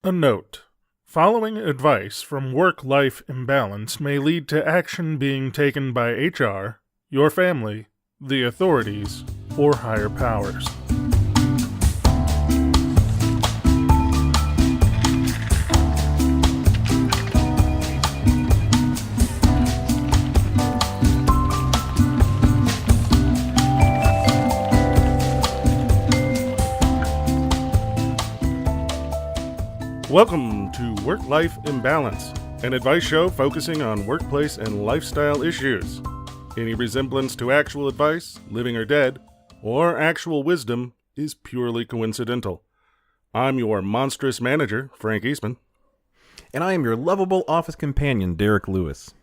A note. Following advice from work-life imbalance may lead to action being taken by HR, your family, the authorities, or higher powers. Welcome to Work-Life Imbalance, an advice show focusing on workplace and lifestyle issues. Any resemblance to actual advice, living or dead, or actual wisdom is purely coincidental. I'm your monstrous manager, Frank Eastman. And I am your lovable office companion, Derek Lewis.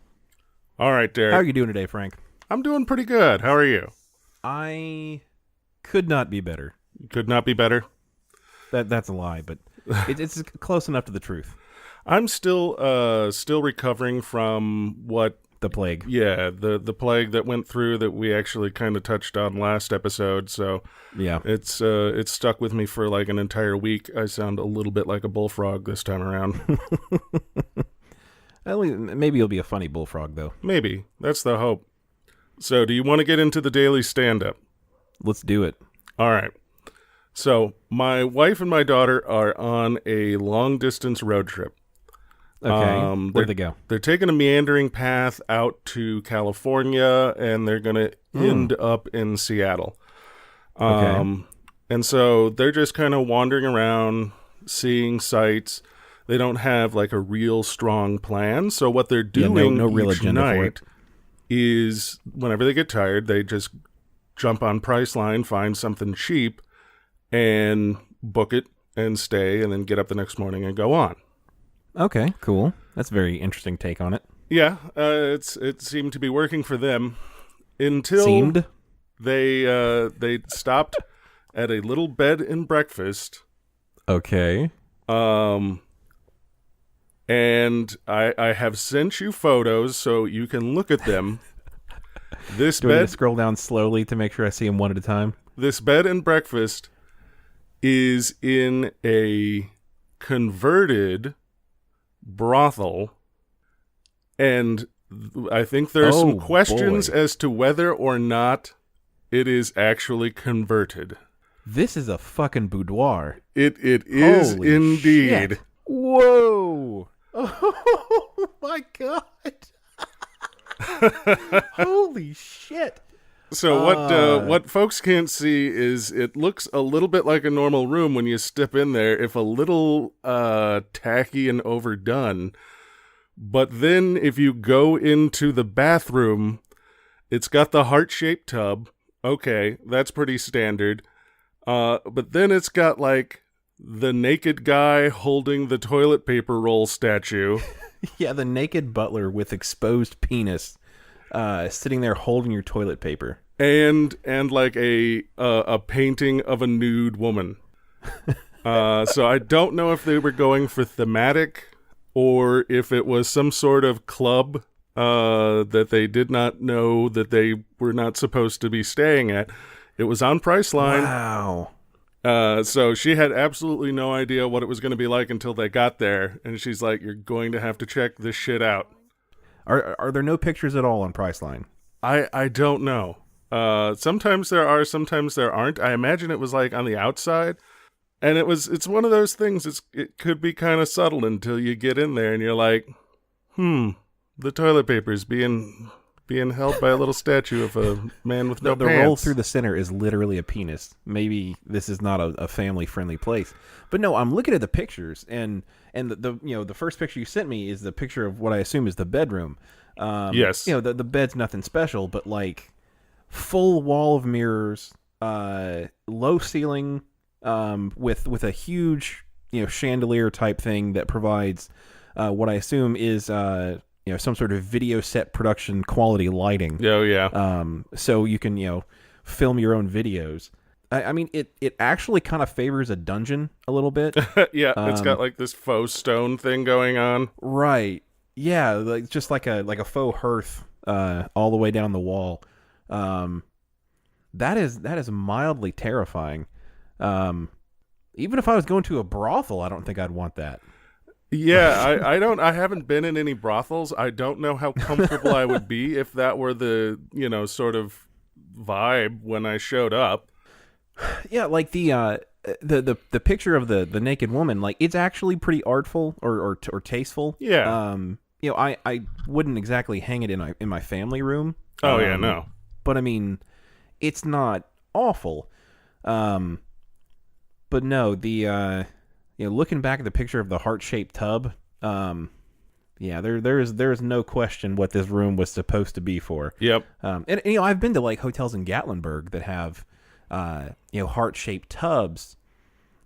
All right, Derek. How are you doing today, Frank? I'm doing pretty good. How are you? I could not be better. Could not be better? That's a lie, but it's close enough to the truth. I'm still recovering from what... The plague. Yeah, the plague that went through that we actually kind of touched on last episode. So yeah, it's stuck with me for like an entire week. I sound a little bit like a bullfrog this time around. Maybe you'll be a funny bullfrog, though. Maybe. That's the hope. So do you want to get into the daily stand-up? Let's do it. All right. So my wife and my daughter are on a long-distance road trip. Okay. Where'd they go? They're taking a meandering path out to California, and they're going to end up in Seattle. Okay. And so they're just kind of wandering around, seeing sights. They don't have like a real strong plan. So what they're doing no real each agenda for night it. is whenever they get tired, they just jump on Priceline, find something cheap, and book it and stay, and then get up the next morning and go on. Okay, cool. That's a very interesting take on it. Yeah, it seemed to be working for them until Seemed? they stopped at a little bed and breakfast. Okay. And I have sent you photos so you can look at them. This Do I need bed, to scroll down slowly to make sure I see them one at a time? this bed and breakfast is in a converted brothel, and I think there are some questions as to whether or not it is actually converted. This is a fucking boudoir. It is Holy indeed. shit. Whoa. Oh my god. Holy shit. So what folks can't see is it looks a little bit like a normal room when you step in there, if a little tacky and overdone. But then if you go into the bathroom, it's got the heart-shaped tub. Okay, that's pretty standard. But then it's got like the naked guy holding the toilet paper roll statue. Yeah, the naked butler with exposed penis sitting there holding your toilet paper. And like a painting of a nude woman. So I don't know if they were going for thematic or if it was some sort of club that they did not know that they were not supposed to be staying at. It was on Priceline. Wow. So she had absolutely no idea what it was going to be like until they got there. And she's like, you're going to have to check this shit out. Are there no pictures at all on Priceline? I don't know. Sometimes there are, sometimes there aren't. I imagine it was like on the outside, and it's one of those things. It could be kind of subtle until you get in there and you're like, the toilet paper's being held by a little statue of a man with no The pants. roll through the center is literally a penis. Maybe this is not a family friendly place, but no, I'm looking at the pictures, and the first picture you sent me is the picture of what I assume is the bedroom. Yes. The bed's nothing special, but like full wall of mirrors, low ceiling, with a huge chandelier type thing that provides what I assume is some sort of video set production quality lighting. Oh yeah. So you can film your own videos. I mean, it actually kind of favors a dungeon a little bit. Yeah, it's got like this faux stone thing going on. Right. Yeah, like just like a faux hearth all the way down the wall. That is mildly terrifying. Even if I was going to a brothel, I don't think I'd want that. Yeah, I haven't been in any brothels. I don't know how comfortable I would be if that were the, sort of vibe when I showed up. Yeah, like the picture of the naked woman, like it's actually pretty artful or tasteful. Yeah. I wouldn't exactly hang it in my family room. Oh yeah, no. But I mean, it's not awful. But no, looking back at the picture of the heart-shaped tub, yeah, there's no question what this room was supposed to be for. Yep. And I've been to like hotels in Gatlinburg that have heart-shaped tubs,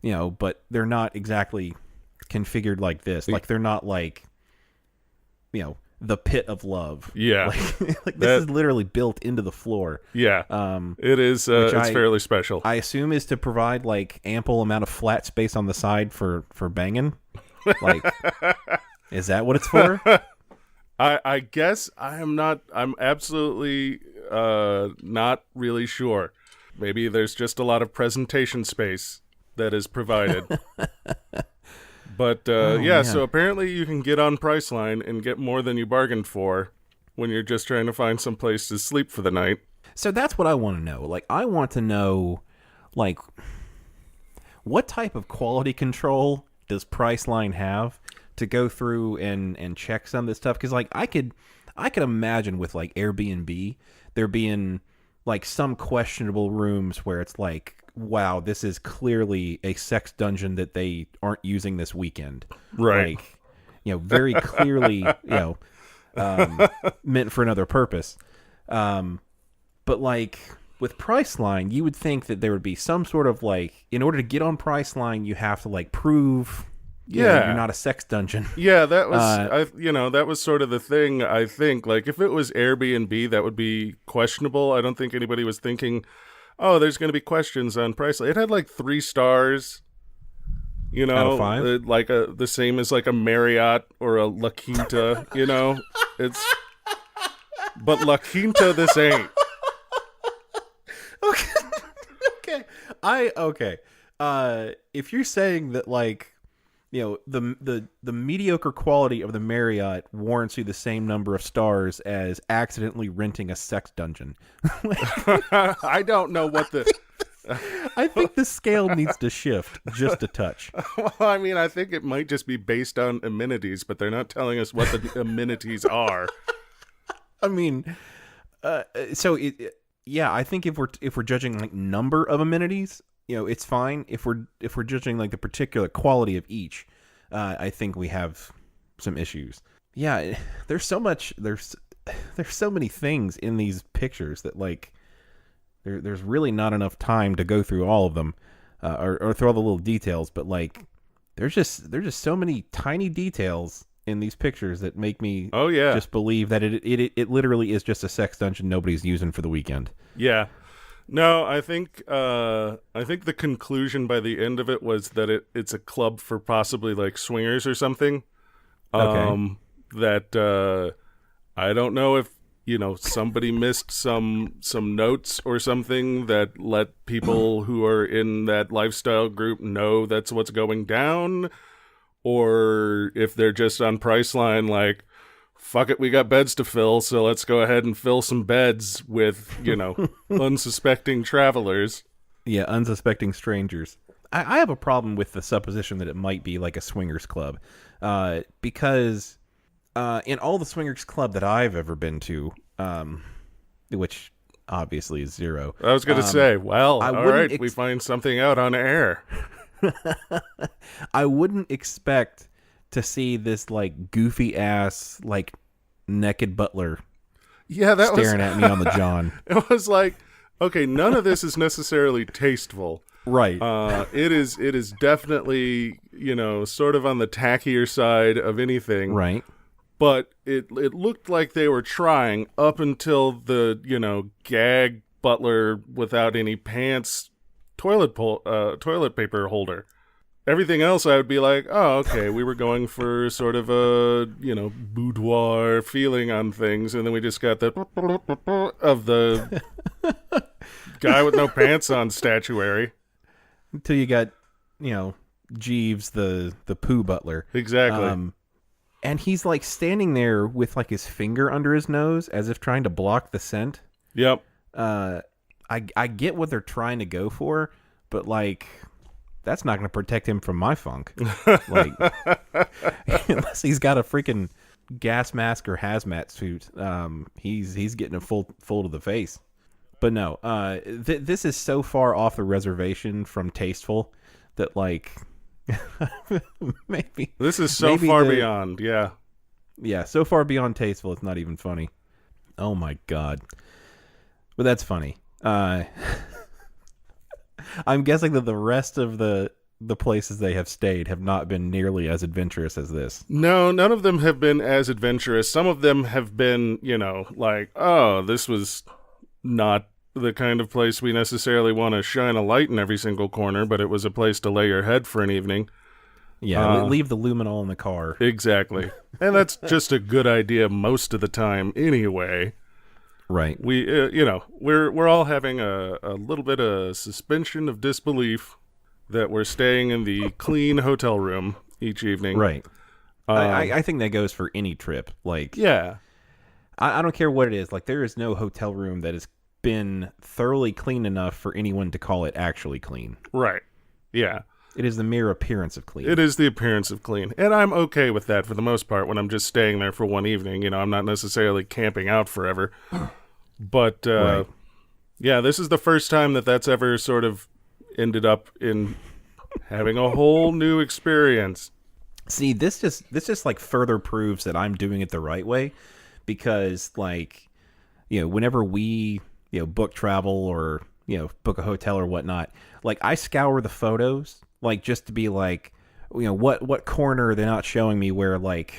but they're not exactly configured like this. Like they're not like the pit of love. Yeah. Like this is literally built into the floor. Yeah. It is it's fairly special. I assume is to provide like ample amount of flat space on the side for banging. Like is that what it's for? I guess I'm absolutely not really sure. Maybe there's just a lot of presentation space that is provided. But so apparently you can get on Priceline and get more than you bargained for when you're just trying to find some place to sleep for the night. So that's what I want to know. Like, I want to know, like, what type of quality control does Priceline have to go through and check some of this stuff? Because, like, I could imagine with, like, Airbnb, there being, like, some questionable rooms where it's like, wow, this is clearly a sex dungeon that they aren't using this weekend. Right. Like, very clearly, meant for another purpose. But like with Priceline, you would think that there would be some sort of like, in order to get on Priceline, you have to like prove, you're not a sex dungeon. Yeah, that was, that was sort of the thing. I think like if it was Airbnb, that would be questionable. I don't think anybody was thinking, oh, there's going to be questions on Priceline. It had like 3 stars, out of 5? like the same as like a Marriott or a La Quinta, but La Quinta this ain't. Okay. If you're saying that like, the mediocre quality of the Marriott warrants you the same number of stars as accidentally renting a sex dungeon. I don't know what the... I think the scale needs to shift just a touch. Well, I mean, I think it might just be based on amenities, but they're not telling us what the amenities are. I mean, I think if we're judging like number of amenities, it's fine. If we're judging like the particular quality of each, I think we have some issues. Yeah, there's so many things in these pictures that like there's really not enough time to go through all of them, or through all the little details. But like there's just so many tiny details in these pictures that make me just believe that it literally is just a sex dungeon nobody's using for the weekend. Yeah. No, I think the conclusion by the end of it was that it's a club for possibly like swingers or something. Okay. That I don't know if somebody missed some notes or something that let people who are in that lifestyle group know that's what's going down, or if they're just on Priceline like, fuck it, we got beds to fill, so let's go ahead and fill some beds with, unsuspecting travelers. Yeah, unsuspecting strangers. I have a problem with the supposition that it might be like a swingers club, because in all the swingers club that I've ever been to, which obviously is 0. I was going to say, well, all right, we find something out on air. I wouldn't expect to see this like goofy ass like naked butler staring at me on the john. It was like, okay, none of this is necessarily tasteful, right? It is definitely sort of on the tackier side of anything, right? But it looked like they were trying up until the gag butler without any pants toilet paper holder. Everything else, I would be like, oh, okay, we were going for sort of a, boudoir feeling on things, and then we just got the of the guy with no pants on statuary. Until you got Jeeves, the poo butler. Exactly. And he's like standing there with like his finger under his nose as if trying to block the scent. Yep. I get what they're trying to go for, but like that's not going to protect him from my funk. Like unless he's got a freaking gas mask or hazmat suit, he's getting a full to the face. But no, this is so far off the reservation from tasteful that like maybe this is so far beyond. Yeah, so far beyond tasteful, it's not even funny. Oh my god. But that's funny. I'm guessing that the rest of the places they have stayed have not been nearly as adventurous as this. No, none of them have been as adventurous. Some of them have been, like, oh, this was not the kind of place we necessarily want to shine a light in every single corner, but it was a place to lay your head for an evening. Yeah, leave the luminol in the car. Exactly. And that's just a good idea most of the time anyway. Right. We, we're all having a little bit of suspension of disbelief that we're staying in the clean hotel room each evening. Right. I think that goes for any trip. Like, yeah. I don't care what it is. Like, there is no hotel room that has been thoroughly clean enough for anyone to call it actually clean. Right. Yeah. It is the mere appearance of clean. It is the appearance of clean. And I'm okay with that for the most part when I'm just staying there for one evening. I'm not necessarily camping out forever. But, right. Yeah, this is the first time that's ever sort of ended up in having a whole new experience. See, this just like further proves that I'm doing it the right way, because like, whenever we, book travel or, book a hotel or whatnot, like I scour the photos, like just to be like, what corner are they not showing me where like,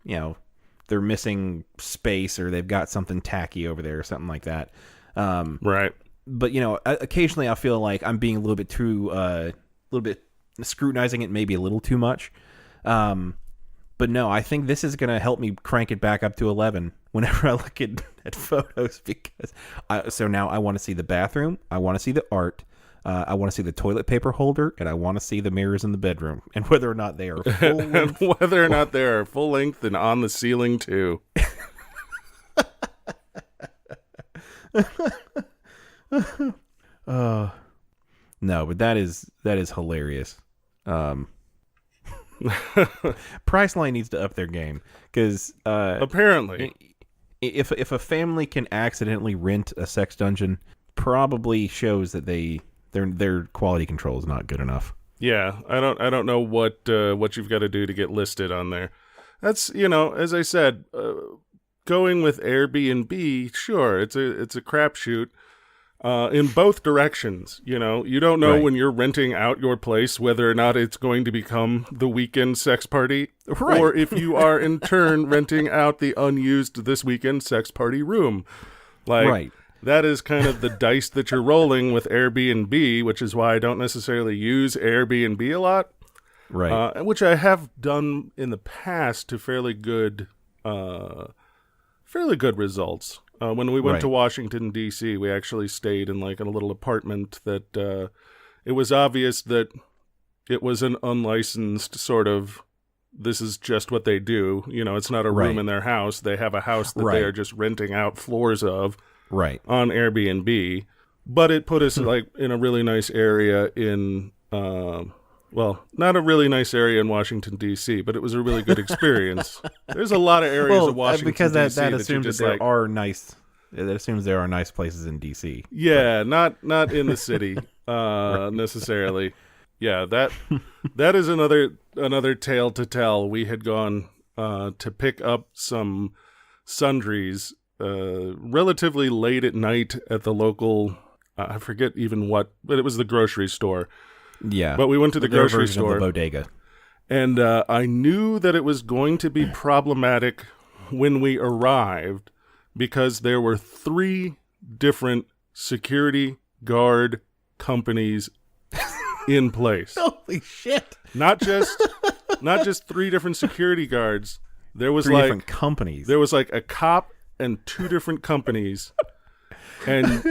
they're missing space or they've got something tacky over there or something like that. Right. But, occasionally I feel like I'm being a little bit scrutinizing it, maybe a little too much. But no, I think this is going to help me crank it back up to 11 whenever I look at photos, because so now I want to see the bathroom, I want to see the art, I want to see the toilet paper holder, and I want to see the mirrors in the bedroom, and whether or not they are full length. Whether or not they are full length and on the ceiling too. No, but that is hilarious. Priceline needs to up their game, because apparently, if a family can accidentally rent a sex dungeon, probably shows that their quality control is not good enough. Yeah, I don't know what you've got to do to get listed on there. That's, as I said, going with Airbnb, sure, it's a crapshoot. In both directions, you don't know right. when you're renting out your place whether or not it's going to become the weekend sex party, right. or if you are in turn renting out the unused this weekend sex party room. Like, right. That is kind of the dice that you're rolling with Airbnb, which is why I don't necessarily use Airbnb a lot. Right. Which I have done in the past to fairly good results. When we went right. to Washington, D.C., we actually stayed in like a little apartment that it was obvious that it was an unlicensed sort of, this is just what they do. It's not a room right. in their house. They have a house that right. they are just renting out floors of right. on Airbnb. But it put us like in a really nice area in, not a really nice area in Washington, D.C., but it was a really good experience. There's a lot of areas of Washington, because D.C. that assumes that there are nice. That assumes there are nice places in D.C. Yeah, not in the city necessarily. Yeah, that is another tale to tell. We had gone to pick up some sundries relatively late at night at the local. I forget even what, but it was the grocery store. Yeah, but we went to the grocery store, of the bodega, and I knew that it was going to be problematic when we arrived, because there were 3 different security guard companies in place. Holy shit! Not just 3 different security guards. There was 3 like different companies. There was like a cop and 2 different companies And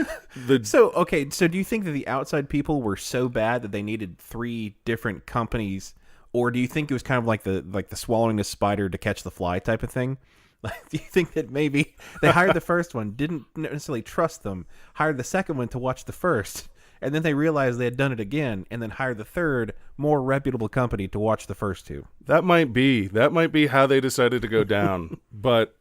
So do you think that the outside people were so bad that they needed 3 different companies, or do you think it was kind of like the swallowing a spider to catch the fly type of thing? Like, do you think that maybe they hired the first one, didn't necessarily trust them, hired the second one to watch the first, and then they realized they had done it again, and then hired the third, more reputable company to watch the first 2? That might be how they decided to go down. But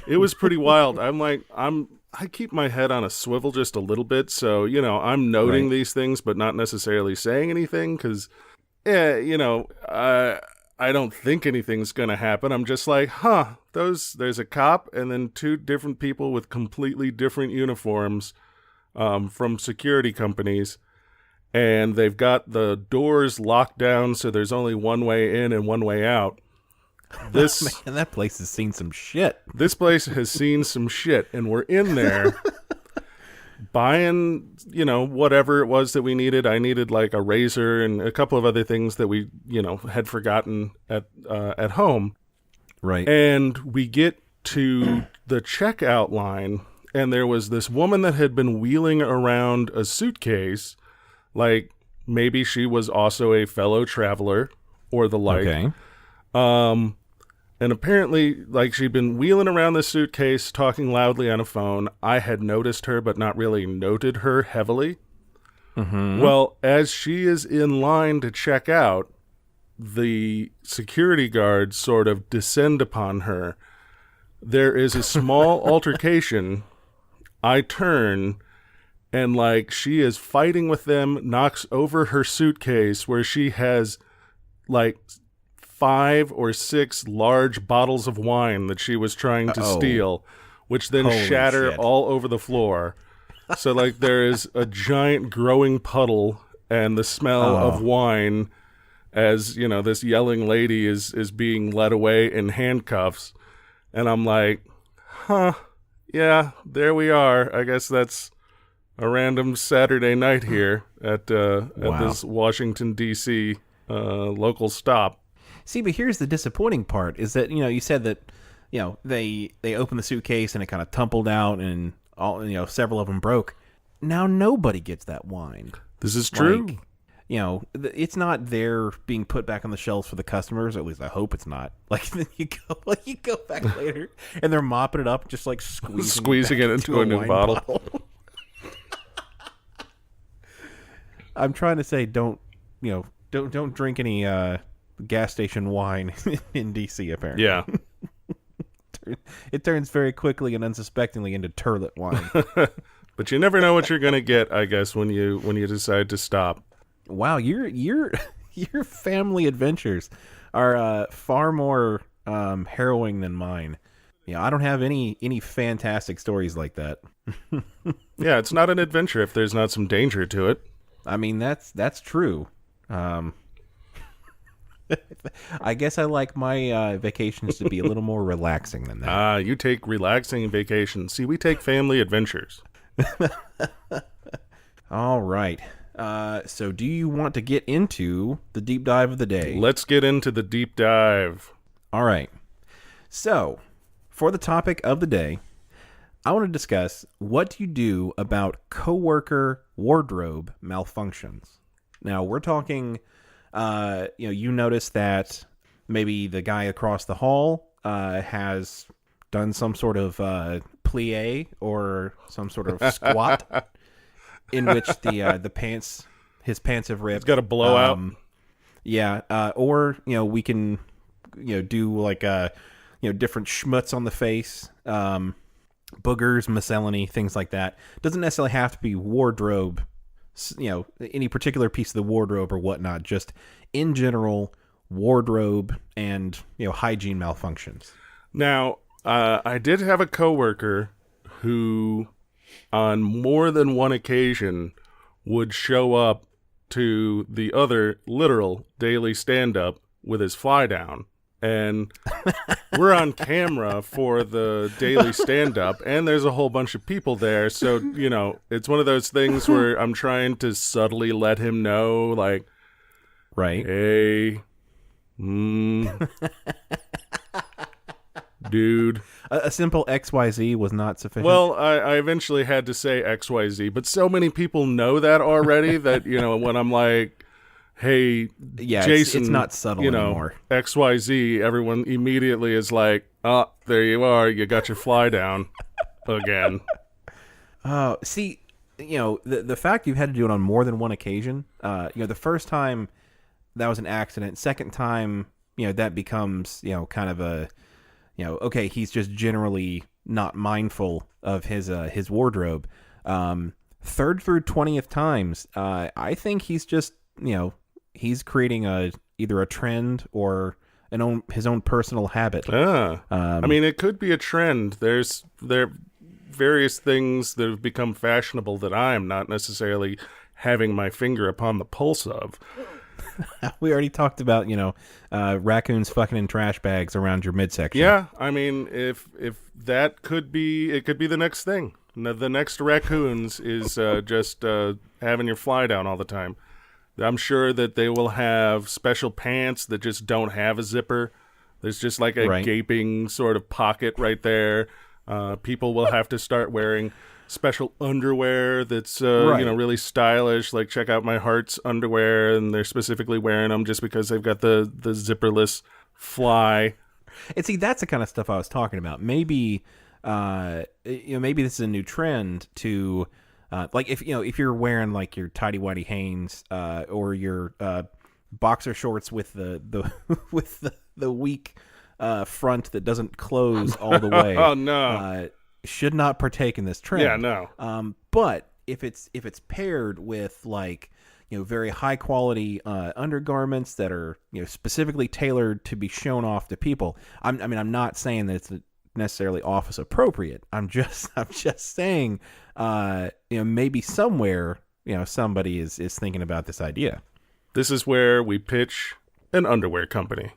it was pretty wild. I keep my head on a swivel just a little bit, so, I'm noting these things, but not necessarily saying anything, because, I don't think anything's going to happen. I'm just like, there's a cop and then 2 different people with completely different uniforms from security companies, and they've got the doors locked down, so there's only one way in and one way out. Man, that place has seen some shit. This place has seen some shit, and we're in there buying, whatever it was that we needed. I needed like a razor and a couple of other things that we, had forgotten at home. Right. And we get to the checkout line, and there was this woman that had been wheeling around a suitcase, like maybe she was also a fellow traveler or the like. Okay. And apparently, like, she'd been wheeling around the suitcase, talking loudly on a phone. I had noticed her, but not really noted her heavily. Mm-hmm. Well, as she is in line to check out, the security guards sort of descend upon her. There is a small altercation. I turn, and, like, she is fighting with them, knocks over her suitcase where she has, like, 5 or 6 large bottles of wine that she was trying to steal, which then shatter all over the floor. So, like, there is a giant growing puddle and the smell of wine as, this yelling lady is being led away in handcuffs. And I'm like, yeah, there we are. I guess that's a random Saturday night here at this Washington, D.C. Local stop. See, but here's the disappointing part, is that, you said that, they opened the suitcase and it kind of tumbled out and all, several of them broke. Now nobody gets that wine. This is true. It's not there being put back on the shelves for the customers, or at least I hope it's not. Like, then you go back later and they're mopping it up, just like squeezing it into a new bottle. I'm trying to say, don't drink any gas station wine in DC, apparently. Yeah. It turns very quickly and unsuspectingly into turlet wine. But you never know what you're going to get, I guess, when you decide to stop. Wow, your family adventures are far more harrowing than mine. I don't have any fantastic stories like that. Yeah, it's not an adventure if there's not some danger to it. I mean, that's true. I guess I like my vacations to be a little more relaxing than that. You take relaxing vacations. See, we take family adventures. All right. So do you want to get into the deep dive of the day? Let's get into the deep dive. All right. So, for the topic of the day, I want to discuss what do you do about coworker wardrobe malfunctions. Now, we're talking, you notice that maybe the guy across the hall has done some sort of plie or some sort of squat in which his pants have ripped. He's got a blowout. Or we can do like different schmutz on the face, boogers, miscellany, things like that. Doesn't necessarily have to be wardrobe, any particular piece of the wardrobe or whatnot. Just in general, wardrobe and hygiene malfunctions. Now, I did have a coworker who, on more than one occasion, would show up to the other literal daily stand-up with his fly down. And we're on camera for the daily stand-up, and there's a whole bunch of people there. So, it's one of those things where I'm trying to subtly let him know, like, right, hey, do dude. A simple XYZ was not sufficient. Well, I eventually had to say XYZ, but so many people know that already that, when I'm like, hey, yeah, Jason, it's not subtle anymore. XYZ, everyone immediately is like, oh, there you are. You got your fly down again. See, the fact you've had to do it on more than one occasion, the first time that was an accident. Second time, that becomes, kind of a, okay, he's just generally not mindful of his wardrobe. Third through 20th times, I think he's just, he's creating either a trend or his own personal habit. I mean, it could be a trend. There are various things that have become fashionable that I am not necessarily having my finger upon the pulse of. We already talked about, raccoons fucking in trash bags around your midsection. Yeah, I mean, if that could be, it could be the next thing. The next raccoons is just having your fly down all the time. I'm sure that they will have special pants that just don't have a zipper. There's just like a gaping sort of pocket right there. People will have to start wearing special underwear that's really stylish. Like, check out my Heart's underwear, and they're specifically wearing them just because they've got the zipperless fly. And see, that's the kind of stuff I was talking about. Maybe maybe this is a new trend to like if you're wearing like your tidy whitey Hanes or your boxer shorts with the with the weak front that doesn't close all the way. Oh no. Should not partake in this trend. Yeah, no. But if it's paired with like very high quality undergarments that are specifically tailored to be shown off to people, I'm not saying that it's necessarily office appropriate. I'm just saying maybe somewhere somebody is thinking about this idea. This is where we pitch an underwear company.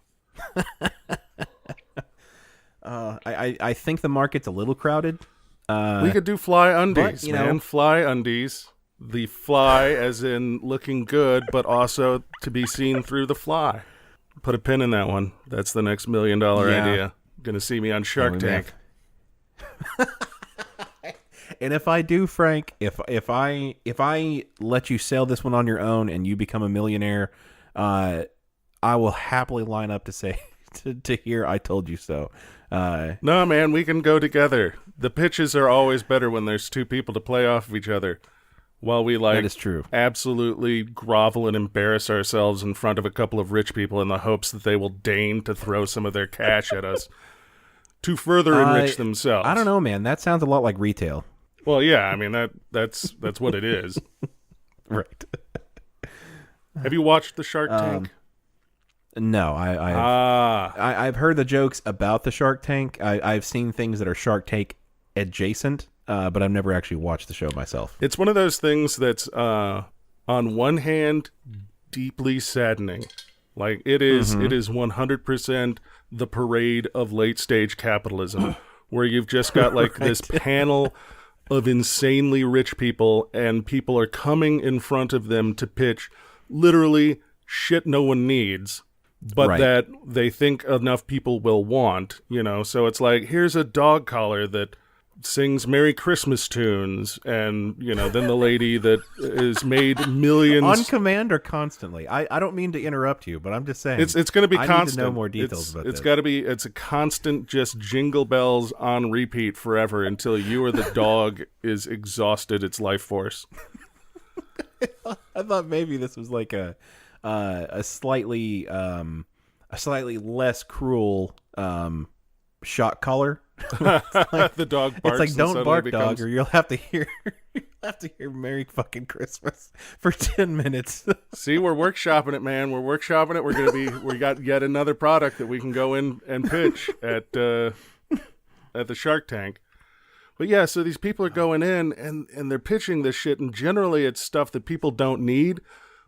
I think the market's a little crowded. We could do fly undies, but, man. Fly undies. The fly as in looking good, but also to be seen through the fly. Put a pin in that one. That's the next $1 million idea. Gonna see me on Shark Tank. And if I do, Frank, if I let you sell this one on your own and you become a millionaire, I will happily line up to say to hear I told you so. No, man, we can go together. The pitches are always better when there's two people to play off of each other. While we that is true. Absolutely grovel and embarrass ourselves in front of a couple of rich people in the hopes that they will deign to throw some of their cash at us to further enrich themselves. I don't know, man. That sounds a lot like retail. Well, yeah, I mean that's what it is. Right. Have you watched the Shark Tank? No, I've heard the jokes about the Shark Tank. I've seen things that are Shark Tank adjacent, but I've never actually watched the show myself. It's one of those things that's on one hand deeply saddening. Like it is 100% the parade of late stage capitalism, where you've just got like this panel of insanely rich people, and people are coming in front of them to pitch literally shit no one needs, but that they think enough people will want, So it's like, here's a dog collar that sings Merry Christmas tunes, and then the lady that is made millions on command or constantly. I don't mean to interrupt you, but I'm just saying it's going to be constant. I need to know more details about this. It's got to be. It's a constant, just jingle bells on repeat forever until you or the dog is exhausted its life force. I thought maybe this was like a slightly less cruel shock collar. The dog barks. It's like, don't bark, dog, or you'll have to hear Merry fucking Christmas for 10 minutes. See, we're workshopping it, man. We're workshopping it. We got yet another product that we can go in and pitch at the Shark Tank. But yeah, so these people are going in and they're pitching this shit, and generally it's stuff that people don't need,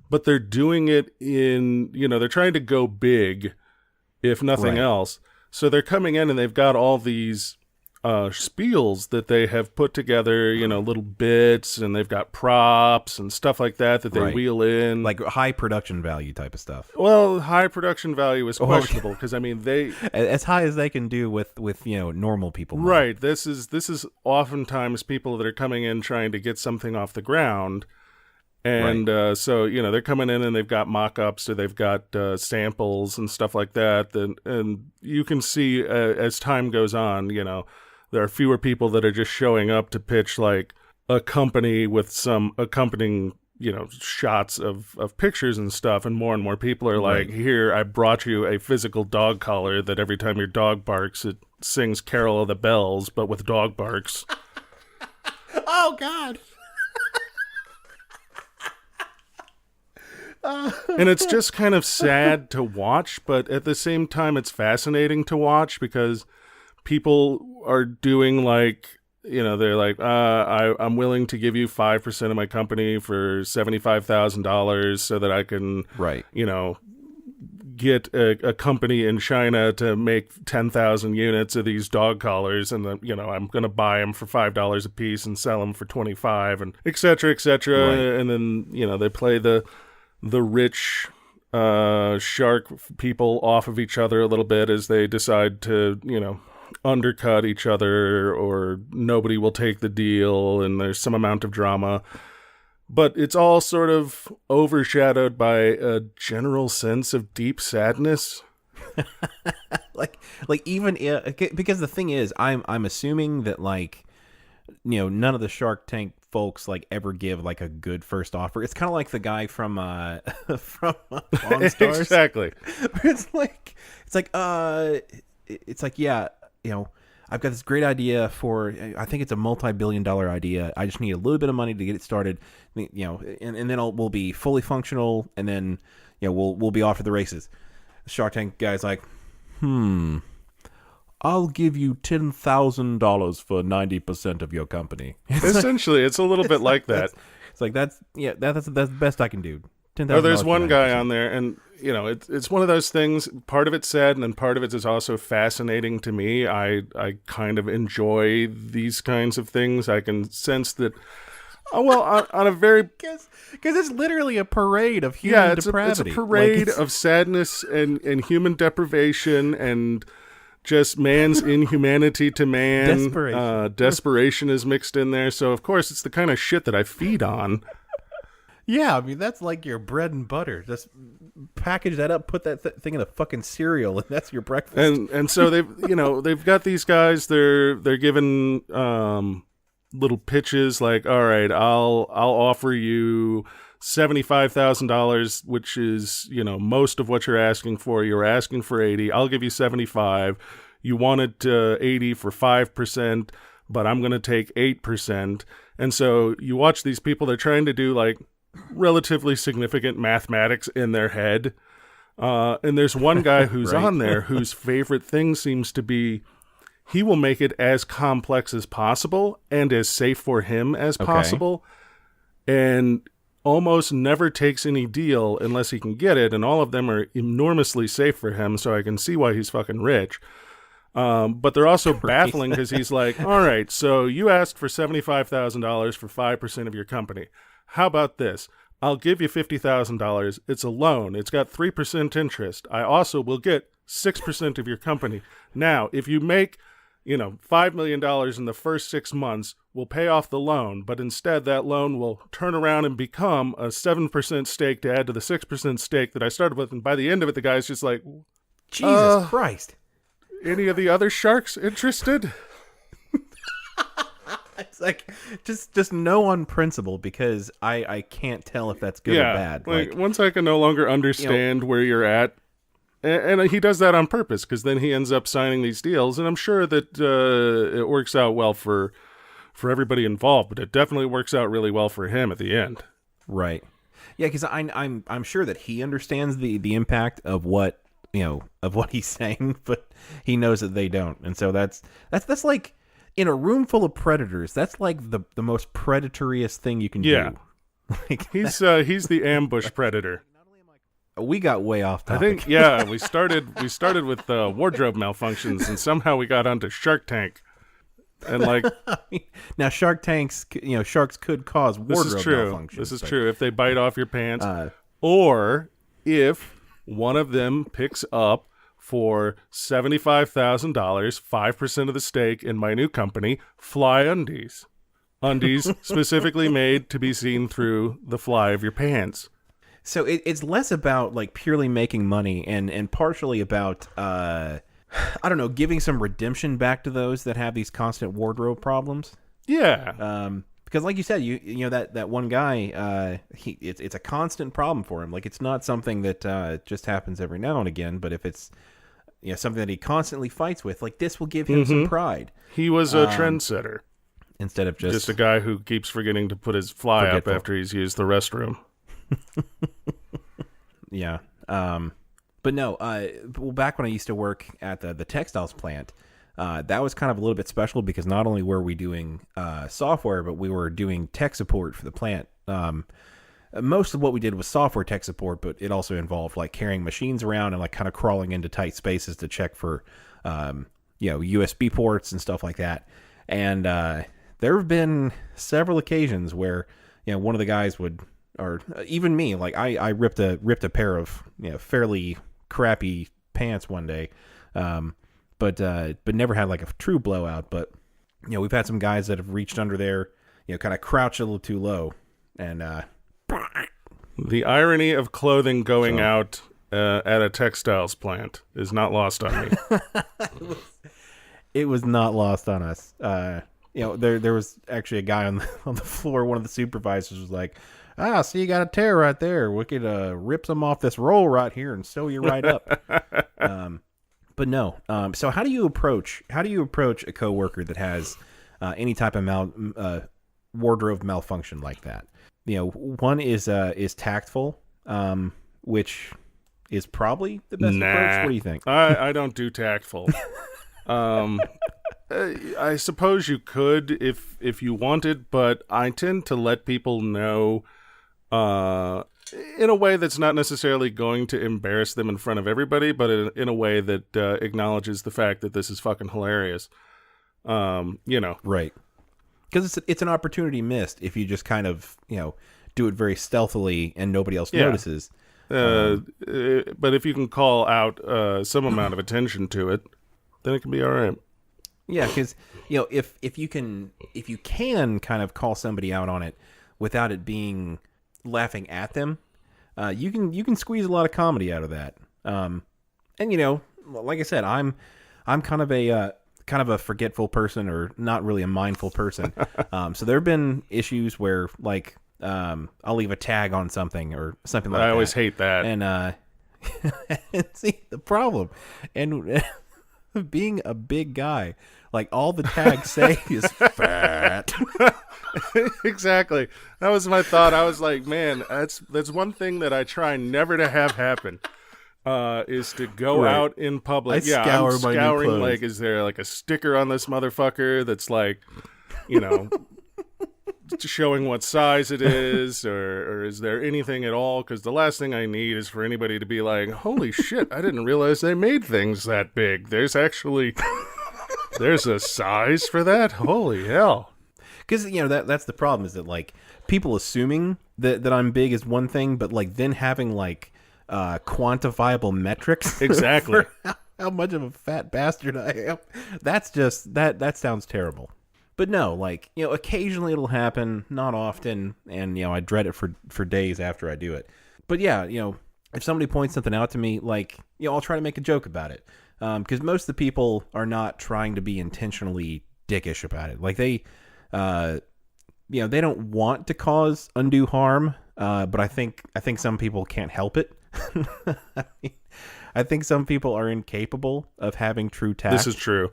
but they're doing it in, they're trying to go big, if nothing else. So they're coming in and they've got all these spiels that they have put together, little bits, and they've got props and stuff like that they Right. wheel in. Like high production value type of stuff. Well, high production value is questionable because they as high as they can do with normal people. Now. right. This is oftentimes people that are coming in trying to get something off the ground. And so, they're coming in and they've got mock-ups or they've got samples and stuff like that. And you can see as time goes on, there are fewer people that are just showing up to pitch like a company with some accompanying, shots of pictures and stuff. And more people are like, here, I brought you a physical dog collar that every time your dog barks, it sings Carol of the Bells, but with dog barks. Oh, God. And it's just kind of sad to watch, but at the same time, it's fascinating to watch because people are doing like, they're like, I'm willing to give you 5% of my company for $75,000 so that I can, get a company in China to make 10,000 units of these dog collars, and then, I'm going to buy them for $5 a piece and sell them for $25, and et cetera, et cetera. Right. And then, they play the rich shark people off of each other a little bit as they decide to, undercut each other, or nobody will take the deal, and there's some amount of drama. But it's all sort of overshadowed by a general sense of deep sadness. like even because the thing is, I'm assuming that none of the Shark Tank folks ever give a good first offer. It's kind of like the guy from Pawn Stars. Exactly. It's like yeah, I've got this great idea for, I think it's a multi-billion-dollar idea. I just need a little bit of money to get it started, and then we'll be fully functional, and then we'll be off to the races. The Shark Tank guy's like, I'll give you $10,000 for 90% of your company. Essentially, it's a little bit like that. It's like that's the best I can do. Oh, there's one guy on there, and it's one of those things. Part of it's sad, and then part of it is also fascinating to me. I kind of enjoy these kinds of things. I can sense that. Oh, well, on a very because it's literally a parade of human depravity. It's a parade of sadness and human deprivation and just man's inhumanity to man. Desperation is mixed in there. So of course it's the kind of shit that I feed on. Yeah, I mean, that's like your bread and butter. Just package that up, put that thing in a fucking cereal, and that's your breakfast. And so they've got these guys. They're given little pitches like, all right, I'll offer you $75,000, which is most of what you're asking for. You're asking for 80. I'll give you 75. You wanted 80 for 5%, but I'm going to take 8%. And so you watch these people. They're trying to do relatively significant mathematics in their head. And there's one guy who's on there whose favorite thing seems to be he will make it as complex as possible and as safe for him as possible. And almost never takes any deal unless he can get it. And all of them are enormously safe for him. So I can see why he's fucking rich. But they're also baffling because he's like, all right, so you asked for $75,000 for 5% of your company. How about this? I'll give you $50,000. It's a loan. It's got 3% interest. I also will get 6% of your company. Now, if you make, $5 million in the first 6 months, we'll pay off the loan. But instead, that loan will turn around and become a 7% stake to add to the 6% stake that I started with. And by the end of it, the guy's just like, Jesus Christ. Any of the other sharks interested? It's like just no on principle, because I can't tell if that's good or bad. Once I can no longer understand where you're at, and he does that on purpose, because then he ends up signing these deals, and I'm sure that it works out well for everybody involved, but it definitely works out really well for him at the end. Right. Yeah, because I'm sure that he understands the impact of what he's saying, but he knows that they don't, and so that's like. In a room full of predators, that's like the most predatoriest thing you can do. He's the ambush predator. We got way off topic. I think we started with wardrobe malfunctions, and somehow we got onto Shark Tank. And like, now sharks could cause wardrobe this is true. malfunctions. This is true. If they bite off your pants, or if one of them picks up for $75,000, 5% of the stake in my new company, Fly Undies. Undies specifically made to be seen through the fly of your pants. So it's less about like purely making money and partially about I don't know, giving some redemption back to those that have these constant wardrobe problems. Yeah. Because like you said, you know that one guy, it's a constant problem for him. Like it's not something that just happens every now and again, but if it's something that he constantly fights with, like this will give him some pride. He was a trendsetter. Instead of just a guy who keeps forgetting to put his fly up after he's used the restroom. Yeah. But no, well, back when I used to work at the textiles plant, that was kind of a little bit special because not only were we doing software, but we were doing tech support for the plant. Most of what we did was software tech support, but it also involved like carrying machines around and like kind of crawling into tight spaces to check for, USB ports and stuff like that. And there have been several occasions where, one of the guys would, or even me, like I ripped a pair of fairly crappy pants one day, but never had like a true blowout. But we've had some guys that have reached under there, kind of crouched a little too low, and the irony of clothing going out at a textiles plant is not lost on me. It was not lost on us. There was actually a guy on the floor. One of the supervisors was like, so you got a tear right there. We could rip some off this roll right here and sew you right up. But no. So how do you approach a coworker that has any type of wardrobe malfunction like that? One is tactful, which is probably the best approach. What do you think? I don't do tactful. I suppose you could if you wanted, but I tend to let people know in a way that's not necessarily going to embarrass them in front of everybody, but in a way that acknowledges the fact that this is fucking hilarious. Right. Because it's an opportunity missed if you just kind of, do it very stealthily and nobody else notices. But if you can call out some amount of attention to it, then it can be all right. Yeah, because if you can kind of call somebody out on it without it being laughing at them, you can squeeze a lot of comedy out of that. And like I said, I'm kind of a forgetful person, or not really a mindful person. So there have been issues where like I'll leave a tag on something or something like that. I always hate that. And see the problem, and being a big guy, like all the tags say is fat. Exactly. That was my thought. I was like, man, that's one thing that I try never to have happen. Is to go out in public. I'm scouring like, is there like a sticker on this motherfucker that's like, showing what size it is, or is there anything at all? Because the last thing I need is for anybody to be like, holy shit, I didn't realize they made things that big. There's actually, there's a size for that? Holy hell. Because, that's the problem, is that like people assuming that I'm big is one thing, but like then having like quantifiable metrics exactly for how much of a fat bastard I am, that's just that sounds terrible. But no, like, occasionally it'll happen, not often, and I dread it for days after I do it. But yeah, if somebody points something out to me, like, I'll try to make a joke about it, because most of the people are not trying to be intentionally dickish about it. Like they don't want to cause undue harm, but I think some people can't help it. I think some people are incapable of having true tact. This is true.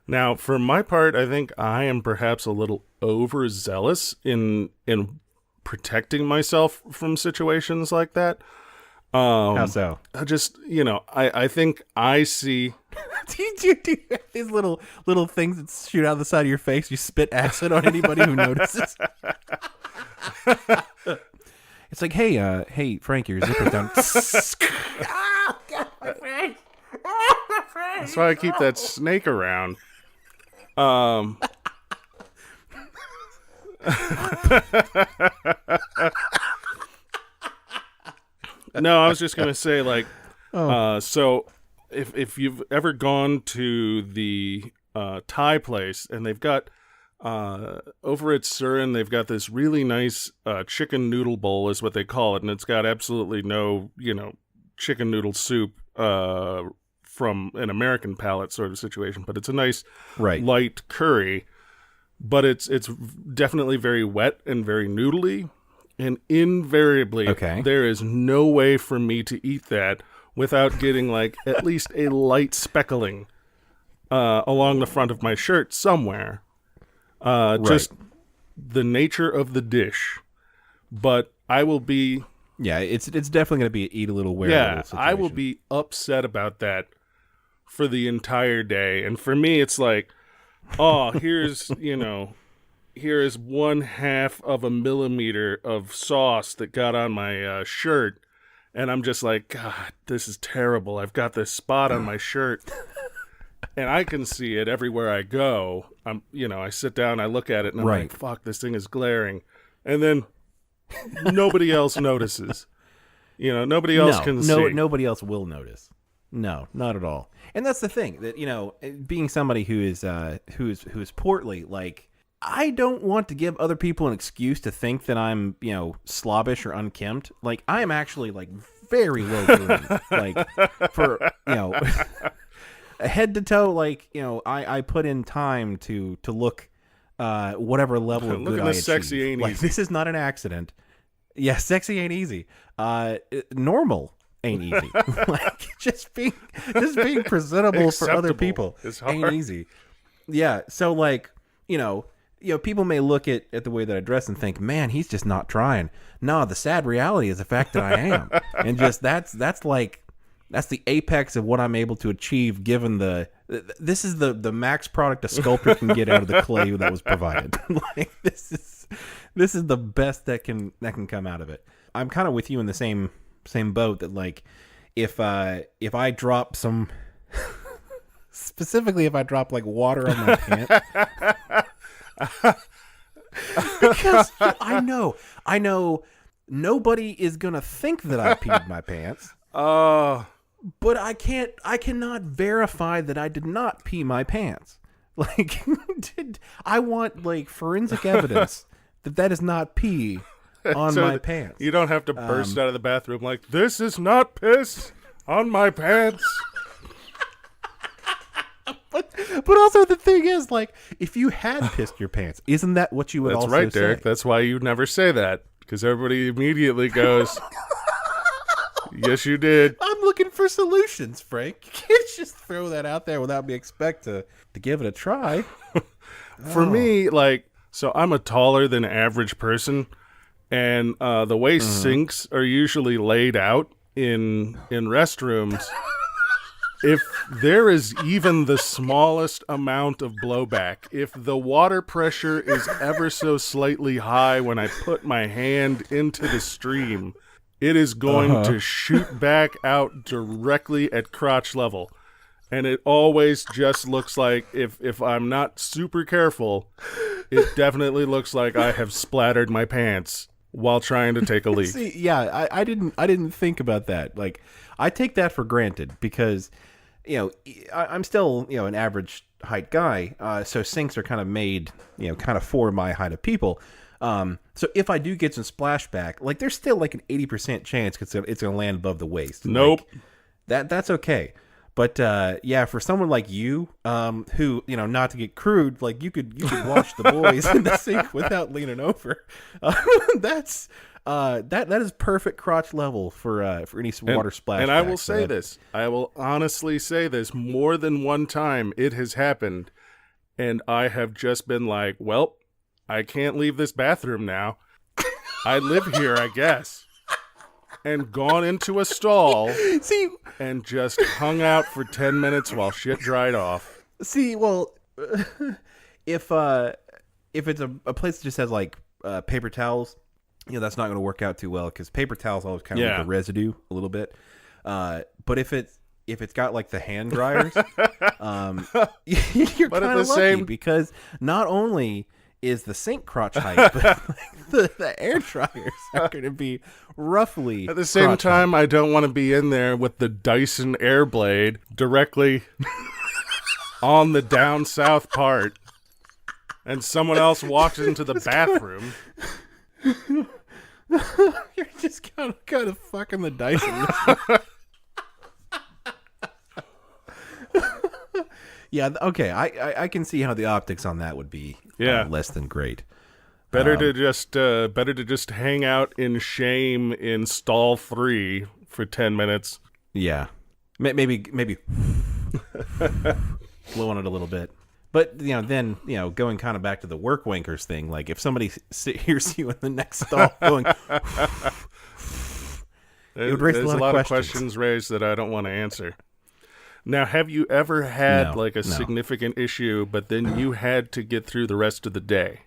Now, for my part, I think I am perhaps a little overzealous in protecting myself from situations like that. How so? I just, I think I see. Do you have these little things that shoot out of the side of your face? You spit acid on anybody who notices? It's like, hey, Frank, your zipper's down. Oh, God, my face. That's why I keep that snake around. Um, no, I was just gonna say, like, so if you've ever gone to the Thai place, and they've got over at Surin, they've got this really nice chicken noodle bowl, is what they call it, and it's got absolutely no, chicken noodle soup from an American palate sort of situation, but it's a nice light curry, but it's definitely very wet and very noodly, and invariably there is no way for me to eat that without getting like at least a light speckling along the front of my shirt somewhere. Just the nature of the dish. But I will be... Yeah, it's definitely going to be eat a little, wear a little situation. I will be upset about that for the entire day. And for me, it's like, oh, here's 1/2 of a millimeter of sauce that got on my shirt. And I'm just like, God, this is terrible. I've got this spot on my shirt. And I can see it everywhere I go. I sit down, I look at it, and I'm like, fuck, this thing is glaring. And then nobody else notices. Nobody else can see. Nobody else will notice. No, not at all. And that's the thing, that, being somebody who is portly, like, I don't want to give other people an excuse to think that I'm, slobbish or unkempt. Like, I am actually, like, very low groomed. Like, for, head to toe, like, I put in time to look whatever level of good I achieve. Sexy ain't like, easy. This is not an accident. Yeah, sexy ain't easy. Normal ain't easy. Like, just being presentable for other people ain't easy. Yeah, so, like, people may look at the way that I dress and think, man, he's just not trying. No, the sad reality is the fact that I am. And just that's the apex of what I'm able to achieve given this is the max product a sculptor can get out of the clay that was provided. Like, this is the best that can come out of it. I'm kind of with you in the same boat that, like, if I drop some specifically if I drop like water on my pants, because I know nobody is gonna think that I peed my pants. But I cannot verify that I did not pee my pants. Like, I want, like, forensic evidence that is not pee on my pants. You don't have to burst out of the bathroom like, this is not piss on my pants. But also the thing is, like, if you had pissed your pants, isn't that what you would also say? That's right, Derek. That's why you never say that, because everybody immediately goes... Yes, you did. I'm looking for solutions, Frank. You can't just throw that out there without me expect to give it a try. For me, like, so I'm a taller than average person, and the way sinks are usually laid out in restrooms, if there is even the smallest amount of blowback, if the water pressure is ever so slightly high when I put my hand into the stream, it is going to shoot back out directly at crotch level. And it always just looks like, if I'm not super careful, it definitely looks like I have splattered my pants while trying to take a leak. See, yeah, I didn't think about that. Like, I take that for granted because, I'm still, an average height guy. So sinks are kind of made, kind of for my height of people. So if I do get some splashback, like, there's still like an 80% chance it's gonna land above the waist. Nope. Like, that's okay. But yeah, for someone like you, who, not to get crude, like, you could wash the boys in the sink without leaning over. That is perfect crotch level for any water splash. And I will say this. I will honestly say this. More than one time it has happened, and I have just been like, well, I can't leave this bathroom now. I live here, I guess. And gone into a stall and just hung out for 10 minutes while shit dried off. See, well, if it's a place that just has, like, paper towels, that's not going to work out too well because paper towels always kind of leave the residue a little bit. But if it's if it's got like the hand dryers, you're But at kind the of lucky same- because not only is the sink crotch height, but like, the air dryers are going to be roughly At the same crotch time, I don't want to be in there with the Dyson Airblade directly on the down south part, and someone else walks into the bathroom. height. You're just kind of fucking the Dyson. Yeah, okay. I can see how the optics on that would be less than great. Better to just hang out in shame in stall 3 for 10 minutes. Yeah, maybe blow on it a little bit. But then going kind of back to the work wankers thing. Like if somebody hears you in the next stall going, it would raise There's a lot of questions raised that I don't want to answer. Now, have you ever had No. a significant issue, but then you had to get through the rest of the day?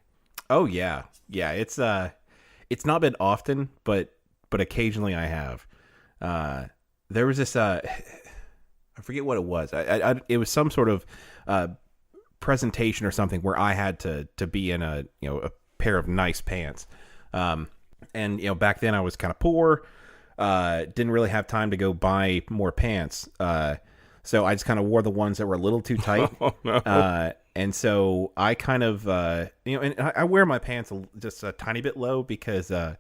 Oh yeah. It's not been often, but occasionally I have. There was this I forget what it was. It was some sort of presentation or something where I had to be in a pair of nice pants. And back then I was kind of poor. Didn't really have time to go buy more pants. So I just kind of wore the ones that were a little too tight. Oh, no. And so I kind of, and I wear my pants just a tiny bit low because, I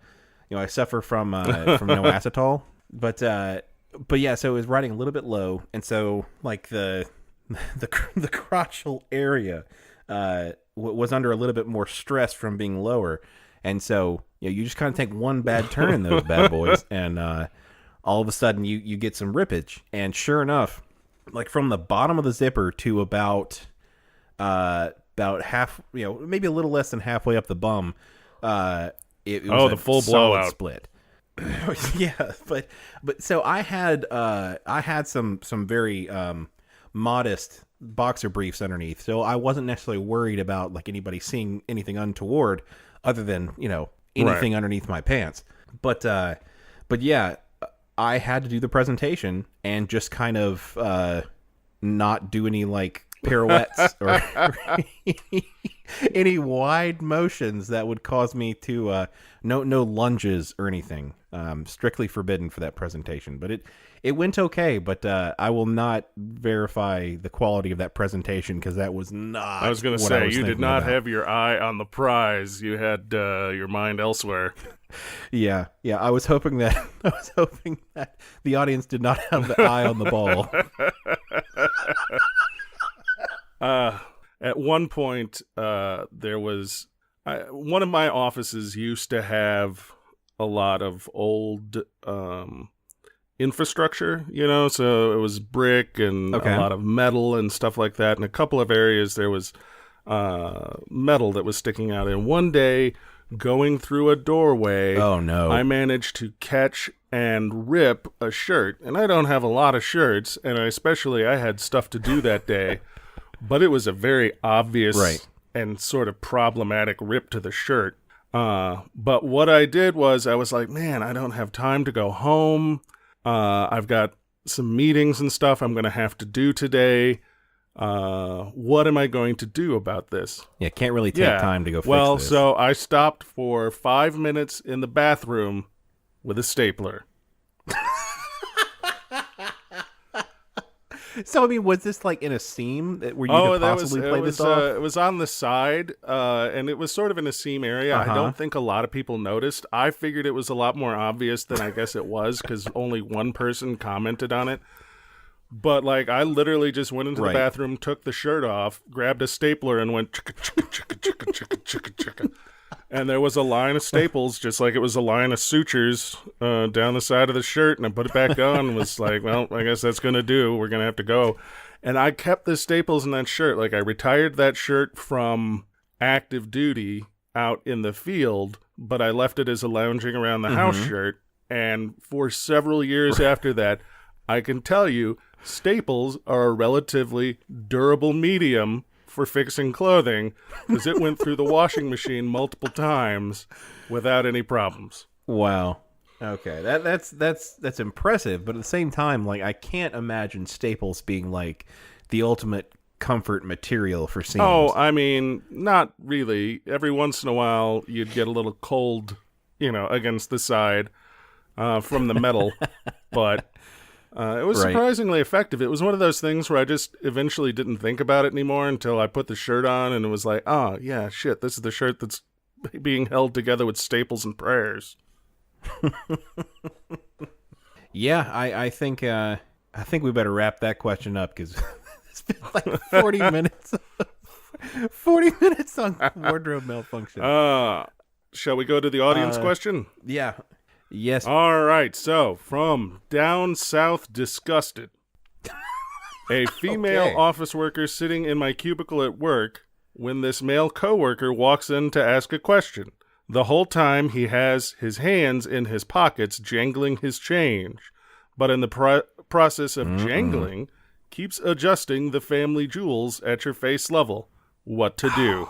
suffer from no acetol. But yeah, so it was riding a little bit low. And so like the crotchal area, was under a little bit more stress from being lower. And so, you just kind of take one bad turn in those bad boys. And, all of a sudden you get some rippage. And sure enough, like from the bottom of the zipper to about half, maybe a little less than halfway up the bum, it was the a full solid blowout split. Yeah, but so I had some very modest boxer briefs underneath, so I wasn't necessarily worried about like anybody seeing anything untoward other than anything underneath my pants. But yeah, I had to do the presentation and just kind of not do any like pirouettes or any wide motions that would cause me to no lunges or anything. Strictly forbidden for that presentation. But it went okay, but I will not verify the quality of that presentation because that was not. I was going to say, you did not have your eye on the prize. You had your mind elsewhere. Yeah. I was hoping that the audience did not have the eye on the ball. At one point, there was one of my offices used to have a lot of old infrastructure, so it was brick and a lot of metal and stuff like that. In a couple of areas, there was metal that was sticking out. And one day, going through a doorway, oh no, I managed to catch and rip a shirt. And I don't have a lot of shirts, and I had stuff to do that day. But it was a very obvious and sort of problematic rip to the shirt. But what I did was I was like, man, I don't have time to go home. I've got some meetings and stuff I'm going to have to do today. What am I going to do about this? Yeah, can't really take time to go fix this. So I stopped for 5 minutes in the bathroom with a stapler. So, I mean, was this like in a seam where you could possibly play this off? It was on the side, and it was sort of in a seam area. I don't think a lot of people noticed. I figured it was a lot more obvious than I guess it was because only one person commented on it. But, like, I literally just went into the bathroom, took the shirt off, grabbed a stapler, and went chicka, chicka, chicka, chicka, chicka, chicka, chicka. And there was a line of staples, just like it was a line of sutures down the side of the shirt. And I put it back on and was like, well, I guess that's going to do. We're going to have to go. And I kept the staples in that shirt. Like, I retired that shirt from active duty out in the field, but I left it as a lounging around the house shirt. And for several years after that, I can tell you, staples are a relatively durable medium for fixing clothing because it went through the washing machine multiple times without any problems. Wow. Okay, that's impressive, but at the same time, like I can't imagine staples being like the ultimate comfort material for seams. Oh, I mean, not really. Every once in a while, you'd get a little cold, against the side from the metal, but it was surprisingly effective. It was one of those things where I just eventually didn't think about it anymore until I put the shirt on, and it was like, oh, yeah, shit, this is the shirt that's being held together with staples and prayers. Yeah, I think we better wrap that question up because it's been like 40 minutes. 40 minutes on wardrobe malfunction. Shall we go to the audience question? Yeah. Yes. All right. So, from Down South Disgusted, a female office worker sitting in my cubicle at work when this male coworker walks in to ask a question. The whole time he has his hands in his pockets jangling his change, but in the process of jangling, keeps adjusting the family jewels at your face level. What to do?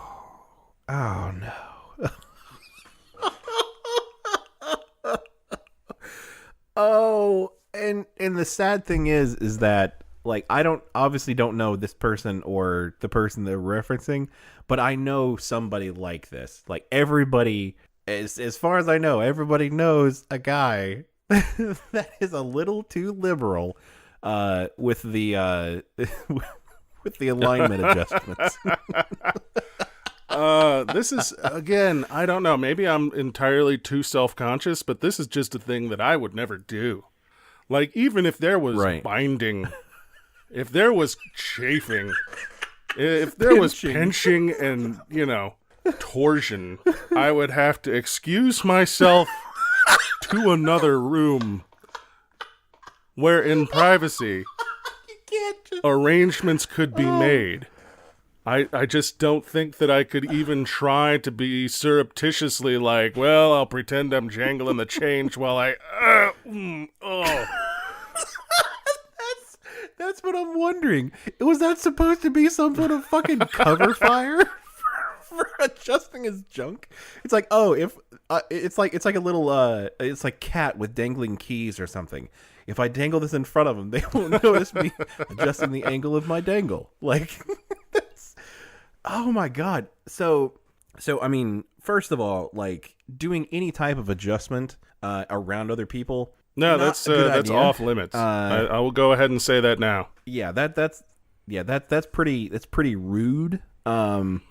Oh, no. Oh, and the sad thing is that, like, I obviously don't know this person or the person they're referencing, but I know somebody like this. Like, everybody, as far as I know, everybody knows a guy that is a little too liberal with the with the alignment adjustments. This is, again, I don't know, maybe I'm entirely too self-conscious, but this is just a thing that I would never do. Like, even if there was binding, if there was chafing, if there was pinching and, torsion, I would have to excuse myself to another room where in privacy arrangements could be made. I just don't think that I could even try to be surreptitiously like, well, I'll pretend I'm jangling the change while I That's what I'm wondering. Was that supposed to be some sort of fucking cover fire for adjusting his junk? It's like, oh, if it's like a little it's like cat with dangling keys or something. If I dangle this in front of them, they won't notice me adjusting the angle of my dangle. Like, that's, oh my god. So I mean, first of all, like doing any type of adjustment around other people. No, that's off limits. I will go ahead and say that now. Yeah, that's pretty rude. And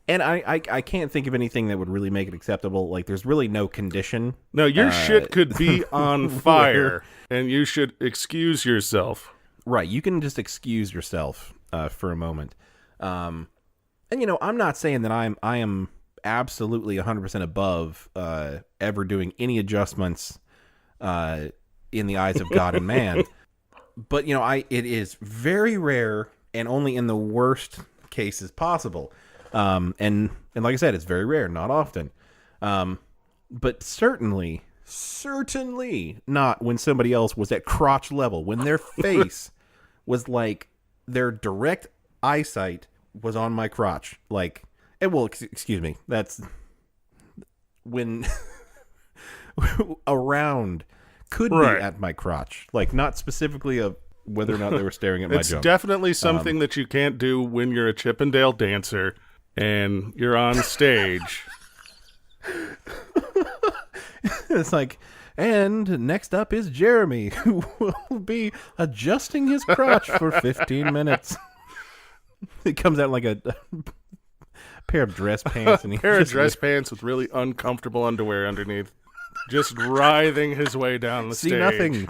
I can't think of anything that would really make it acceptable. Like, there's really no condition. No, your shit could be on fire, and you should excuse yourself. Right, you can just excuse yourself for a moment. And I'm not saying that I am absolutely 100% above ever doing any adjustments in the eyes of God and man. But it is very rare and only in the worst cases possible. And like I said, it's very rare, not often. But certainly not when somebody else was at crotch level, when their face was like, their direct eyesight was on my crotch. Like, excuse me, that's when around could be at my crotch. Like, not specifically of whether or not they were staring at my junk. It's definitely something that you can't do when you're a Chippendale dancer and you're on stage. It's like, and next up is Jeremy, who will be adjusting his crotch for 15 minutes. It comes out like a pair of dress pants. And pair of dress pants with really uncomfortable underwear underneath. Just writhing his way down the stage. See nothing.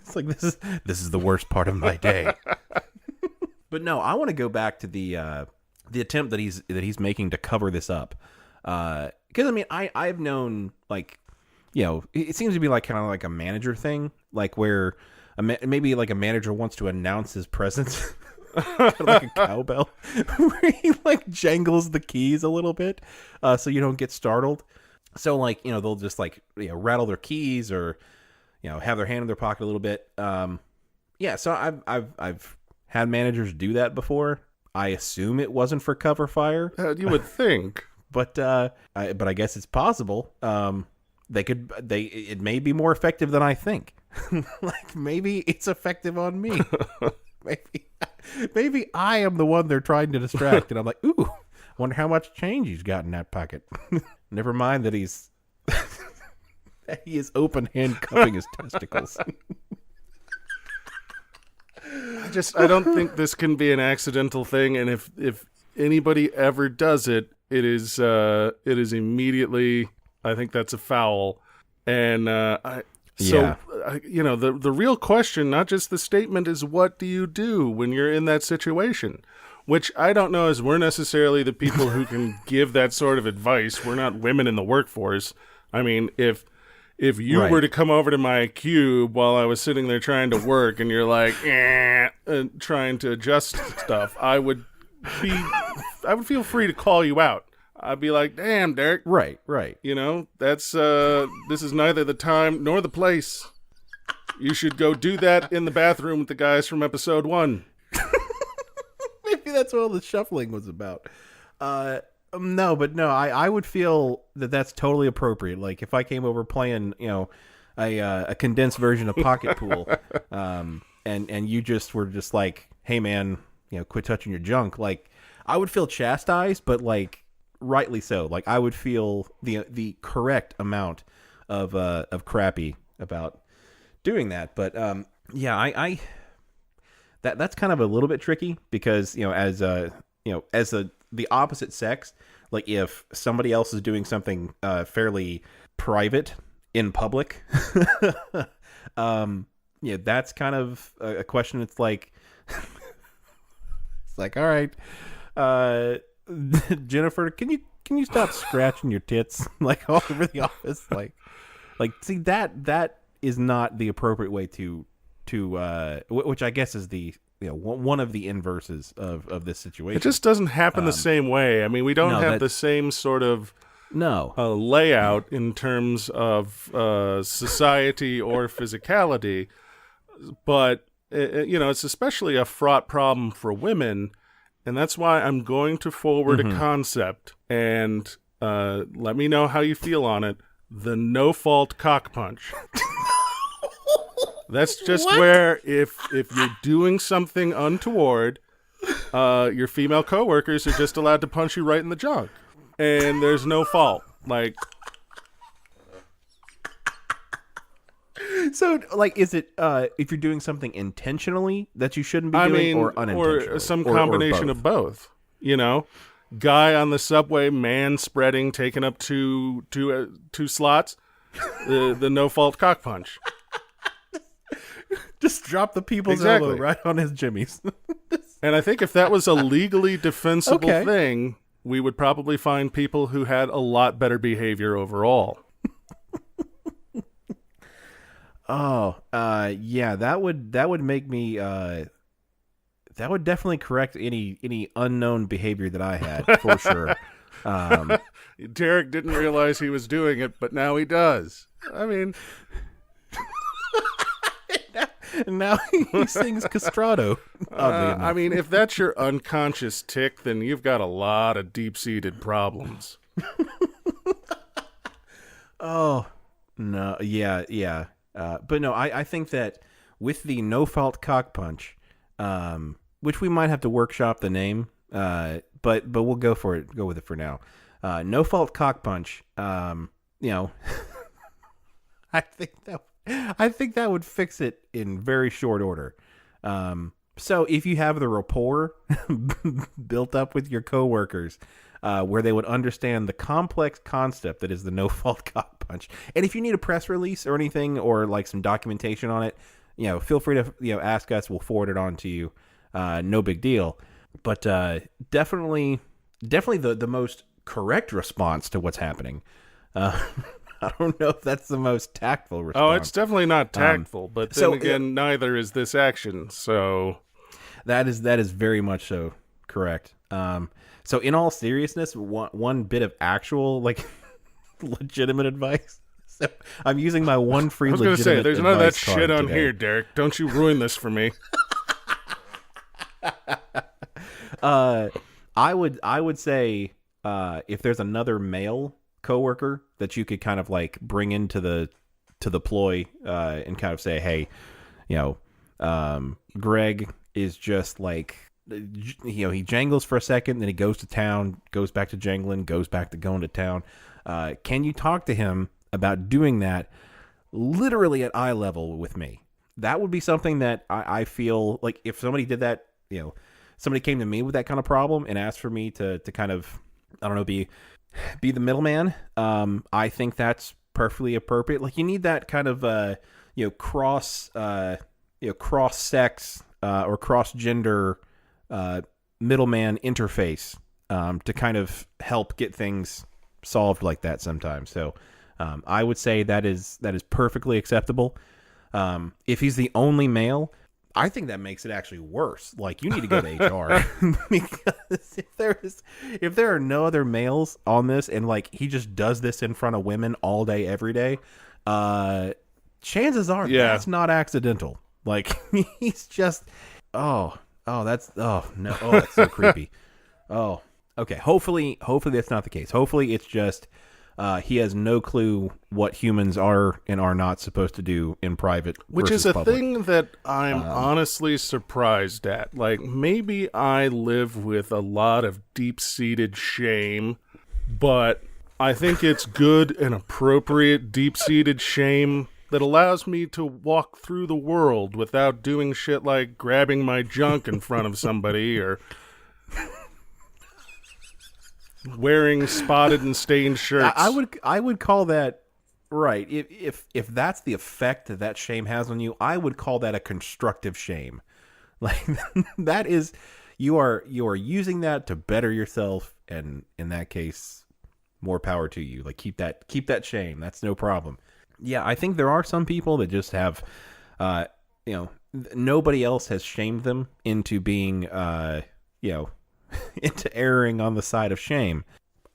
It's like, this is the worst part of my day. But no, I want to go back to the attempt that he's making to cover this up. Because I mean, I've known, like, it seems to be like kind of like a manager thing, like where maybe like a manager wants to announce his presence. Like a cowbell, where he like jangles the keys a little bit, so you don't get startled. So like, they'll just like, rattle their keys or, have their hand in their pocket a little bit. Yeah. So I've had managers do that before. I assume it wasn't for cover fire. You would think, but I guess it's possible. It may be more effective than I think. Like maybe it's effective on me. Maybe I am the one they're trying to distract, and I'm like, ooh, wonder how much change he's got in that pocket. Never mind that he is open handcuffing his testicles. I don't think this can be an accidental thing, and if anybody ever does it, it is immediately, I think that's a foul. And the real question, not just the statement, is what do you do when you're in that situation? Which I don't know, as we're necessarily the people who can give that sort of advice. We're not women in the workforce. I mean, if you were to come over to my cube while I was sitting there trying to work, and you're like, trying to adjust stuff, I would feel free to call you out. I'd be like, damn, Derek. Right. You know, that's, this is neither the time nor the place. You should go do that in the bathroom with the guys from episode 1. Maybe that's what all the shuffling was about. No, I would feel that that's totally appropriate. Like if I came over playing, a condensed version of Pocket Pool, and you just were just like, hey man, quit touching your junk. Like I would feel chastised, but like rightly so. Like I would feel the correct amount of crappy about doing that. But I that's kind of a little bit tricky because as the opposite sex, like if somebody else is doing something fairly private in public, that's kind of a question. It's like all right, Jennifer, can you stop scratching your tits like all over the office? Like see that is not the appropriate way to which I guess is the one of the inverses of this situation. It just doesn't happen the same way. I mean, we don't have the same sort of layout in terms of society or physicality, but it's especially a fraught problem for women, and that's why I'm going to forward a concept, and let me know how you feel on it. The no-fault cock punch. That's just where if you're doing something untoward, your female coworkers are just allowed to punch you right in the junk, and there's no fault. Like, so like, is it if you're doing something intentionally that you shouldn't be doing, or unintentionally, or some combination of both? Guy on the subway, man spreading, taking up two slots, the no fault cock punch. Just drop the people's elbow right on his jimmies. And I think if that was a legally defensible thing, we would probably find people who had a lot better behavior overall. That would make me that would definitely correct any unknown behavior that I had, for sure. Derek didn't realize he was doing it, but now he does. I mean, and now he sings castrato. I mean, if that's your unconscious tick, then you've got a lot of deep-seated problems. Oh, no. Yeah. But no, I think that with the no-fault cock punch, which we might have to workshop the name, but we'll go with it for now. No-fault cock punch, I think that would fix it in very short order. So if you have the rapport built up with your coworkers, where they would understand the complex concept that is the no-fault cock punch, and if you need a press release or anything, or like some documentation on it, feel free to ask us. We'll forward it on to you. No big deal. But definitely the most correct response to what's happening. I don't know if that's the most tactful response. Oh, it's definitely not tactful, but then again, neither is this action. So that is very much so correct. So in all seriousness, one bit of actual legitimate advice. So I'm using my one free. I was going to say, there's none of that shit on here, Derek. Don't you ruin this for me. I would say if there's another male coworker that you could kind of like bring into the ploy, and kind of say, hey, you know, Greg is just like, you know, he jangles for a second, then he goes to town, goes back to jangling, goes back to going to town. Can you talk to him about doing that literally at eye level with me? That would be something that I feel like if somebody did that, you know, somebody came to me with that kind of problem and asked for me to kind of, I don't know, be the middleman. I think that's perfectly appropriate. Like, you need that kind of, you know, cross sex, or cross gender, middleman interface, to kind of help get things solved like that sometimes. So, I would say that is perfectly acceptable. If he's the only male, I think that makes it actually worse. Like, you need to go to HR because if there are no other males on this and like he just does this in front of women all day, every day, chances are that's not accidental. Like, he's just, that's so creepy. Oh, okay. Hopefully that's not the case. Hopefully it's just, he has no clue what humans are and are not supposed to do in private. Which is a public. thing that I'm honestly surprised at. Like, maybe I live with a lot of deep-seated shame, but I think it's good and appropriate deep-seated shame that allows me to walk through the world without doing shit like grabbing my junk in front of somebody or wearing spotted and stained shirts. I would call that, right. If that's the effect that shame has on you, I would call that a constructive shame. Like, that is, you are using that to better yourself, and in that case, more power to you. Like, keep that shame. That's no problem. Yeah, I think there are some people that just have, you know, nobody else has shamed them into being, you know, into erring on the side of shame.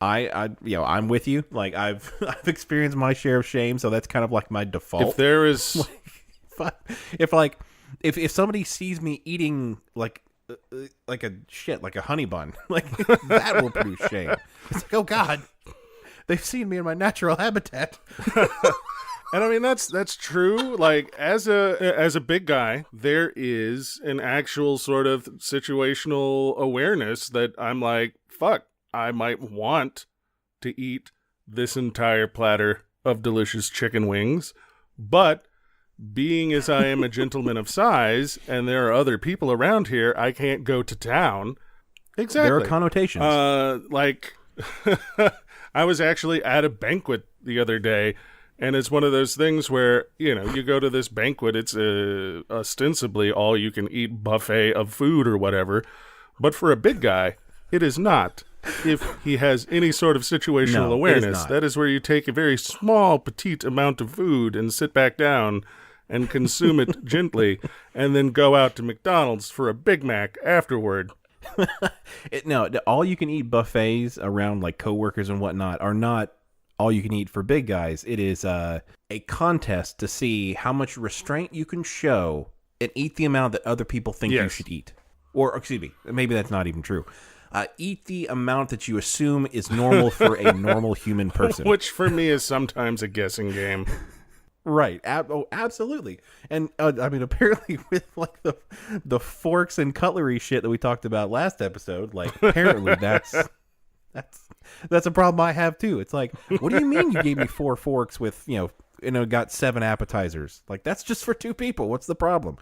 I'm with you. Like, I've experienced my share of shame, so that's kind of like my default. If there is, if somebody sees me eating like a honey bun, like, that will produce shame. It's like, oh God, they've seen me in my natural habitat. and I mean, that's true. Like, as a big guy, there is an actual sort of situational awareness that I'm like, fuck, I might want to eat this entire platter of delicious chicken wings, but being as I am a gentleman of size and there are other people around here, I can't go to town. Exactly. There are connotations. Like, I was actually at a banquet the other day, and it's one of those things where, you know, you go to this banquet, it's ostensibly all you can eat buffet of food or whatever, but for a big guy, it is not. If he has any sort of situational awareness, that is where you take a very small, petite amount of food and sit back down and consume it gently, and then go out to McDonald's for a Big Mac afterward. All you can eat buffets around like coworkers and whatnot are not all you can eat for big guys. It is a contest to see how much restraint you can show and eat the amount that other people think you should eat. Or, excuse me, maybe that's not even true. Eat the amount that you assume is normal for a normal human person. Which for me is sometimes a guessing game. Right. Absolutely. And I mean, apparently with like the forks and cutlery shit that we talked about last episode, like, apparently that's a problem I have too. It's like, what do you mean you gave me 4 forks with, got 7 appetizers? Like, that's just for 2 people. What's the problem?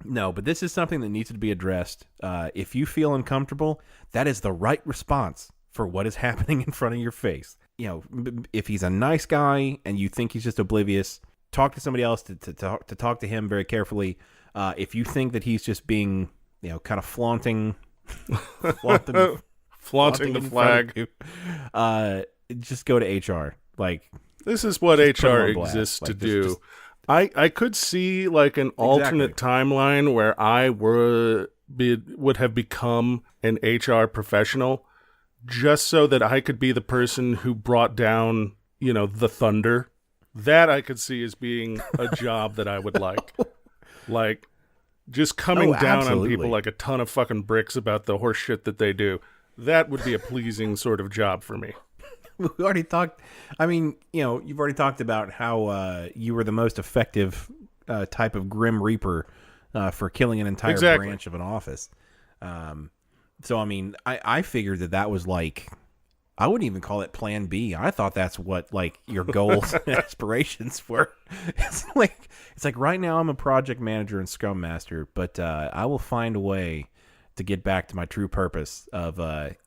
No, but this is something that needs to be addressed. If you feel uncomfortable, that is the right response for what is happening in front of your face. If he's a nice guy and you think he's just oblivious, talk to somebody else to talk to him very carefully. If you think that he's just being, kind of flaunting the flag, just go to HR. Like, this is what HR exists to do. I could see like an alternate timeline where I would have become an HR professional, just so that I could be the person who brought down, the thunder. That I could see as being a job that I would like. Like, just coming down on people like a ton of fucking bricks about the horse shit that they do. that would be a pleasing sort of job for me. We already talked. I mean, you've already talked about how you were the most effective type of Grim Reaper for killing an entire branch of an office. So, I mean, I figured that was like, I wouldn't even call it Plan B. I thought that's what like your goals and aspirations were. It's like right now I'm a project manager and Scrum Master, but I will find a way to get back to my true purpose of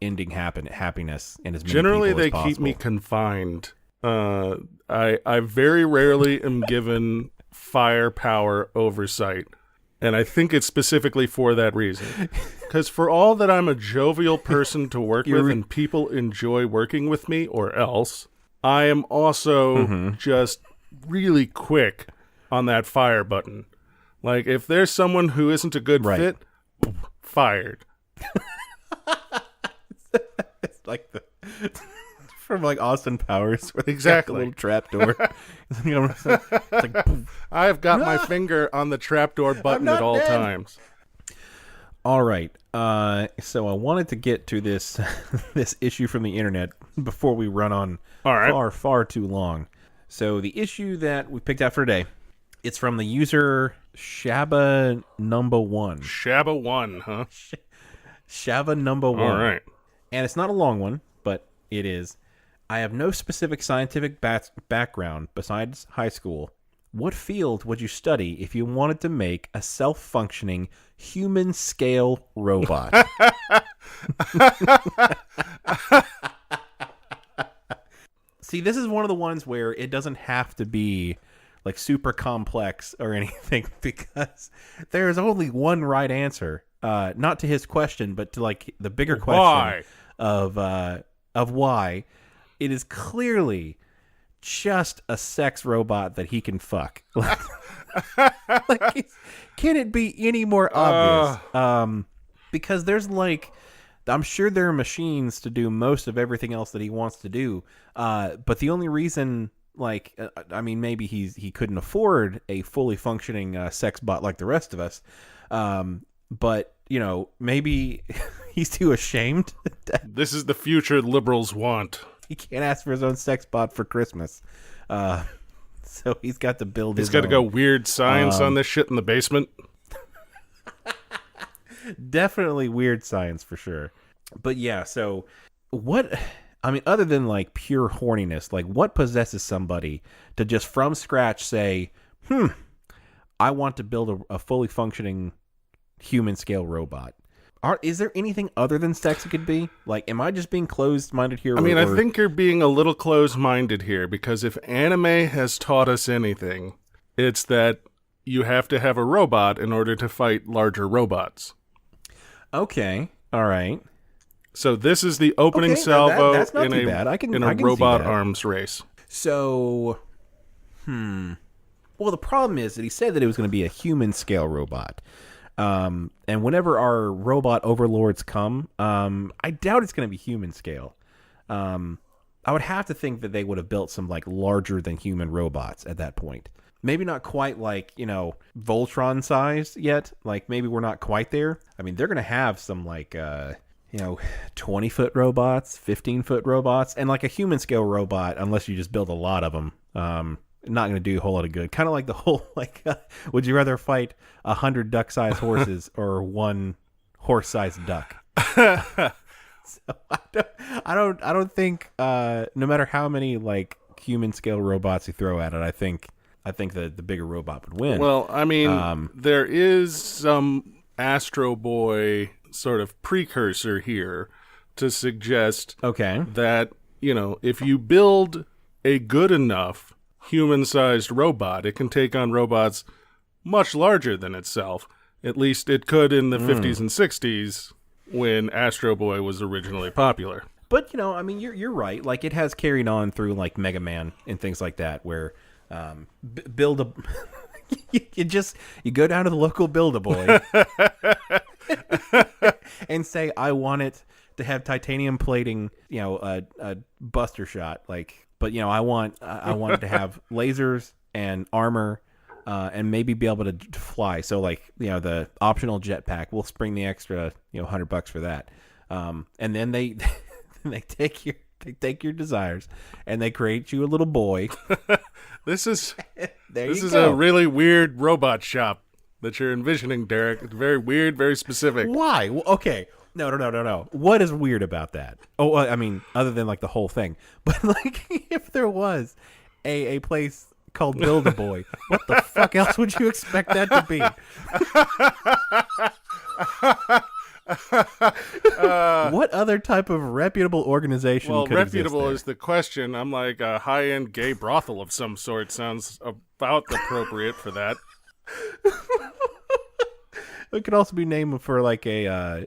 ending happiness in as many Generally, people as possible. they keep me confined. I very rarely am given firepower oversight, and I think it's specifically for that reason. Because for all that I'm a jovial person to work with and people enjoy working with me, or else, I am also just really quick on that fire button. Like, if there's someone who isn't a good fit, fired. It's like from like Austin Powers, where exactly the little trapdoor. It's like, I've got my finger on the trapdoor button at all times. All right, so I wanted to get to this this issue from the internet before we run on far too long. So the issue that we picked out for today, it's from the user Shaba number 1. Shaba 1, huh? Shaba number 1. All right. And it's not a long one, but it is. I have no specific scientific background besides high school. What field would you study if you wanted to make a self-functioning human-scale robot? See, this is one of the ones where it doesn't have to be like super complex or anything, because there's only one right answer. Not to his question, but to like the bigger question of why. It is clearly just a sex robot that he can fuck. Like, can it be any more obvious? Because there's like, I'm sure there are machines to do most of everything else that he wants to do. But the only reason, like, I mean, maybe he couldn't afford a fully functioning sex bot like the rest of us. But, maybe he's too ashamed. This is the future liberals want. He can't ask for his own sex bot for Christmas. So he's got to build his own. He's got to go weird science on this shit in the basement. Definitely weird science for sure. But yeah, so what, I mean, other than like pure horniness, like what possesses somebody to just from scratch say, I want to build a fully functioning human scale robot? Is there anything other than sex it could be? Like, am I just being closed-minded here? I mean, I think you're being a little closed-minded here, because if anime has taught us anything, it's that you have to have a robot in order to fight larger robots. Okay, all right. So this is the opening salvo that's not in too bad. I can robot arms race. So, well, the problem is that he said that it was going to be a human-scale robot. And whenever our robot overlords come, I doubt it's going to be human scale. I would have to think that they would have built some like larger than human robots at that point. Maybe not quite like, Voltron sized yet. Like maybe we're not quite there. I mean, they're going to have some like, 20-foot robots, 15-foot robots, and like a human scale robot, unless you just build a lot of them. Not going to do a whole lot of good. Kind of like the whole, like, would you rather fight 100 duck-sized horses or one horse-sized duck? So I don't think, no matter how many like human-scale robots you throw at it, I think that the bigger robot would win. Well, I mean, there is some Astro Boy sort of precursor here to suggest that, if you build a good enough human-sized robot, it can take on robots much larger than itself. At least it could in the 50s and 60s when Astro Boy was originally popular. But, I mean, you're right. Like, it has carried on through, like, Mega Man and things like that, where build a... you go down to the local Build-A-Boy and say, I want it to have titanium plating, a buster shot, like... But, I want it to have lasers and armor and maybe be able to fly. So, like, the optional jetpack, we'll spring the extra, $100 for that. And then they they take your desires and they create you a little boy. This is This is a really weird robot shop that you're envisioning, Derek. It's very weird, very specific. Why? Well, okay. No. What is weird about that? Oh, I mean, other than like the whole thing. But like, if there was a place called Build-A-Boy, what the fuck else would you expect that to be? What other type of reputable organization could reputable exist is the question. I'm like, a high-end gay brothel of some sort sounds about appropriate for that. It could also be named for like a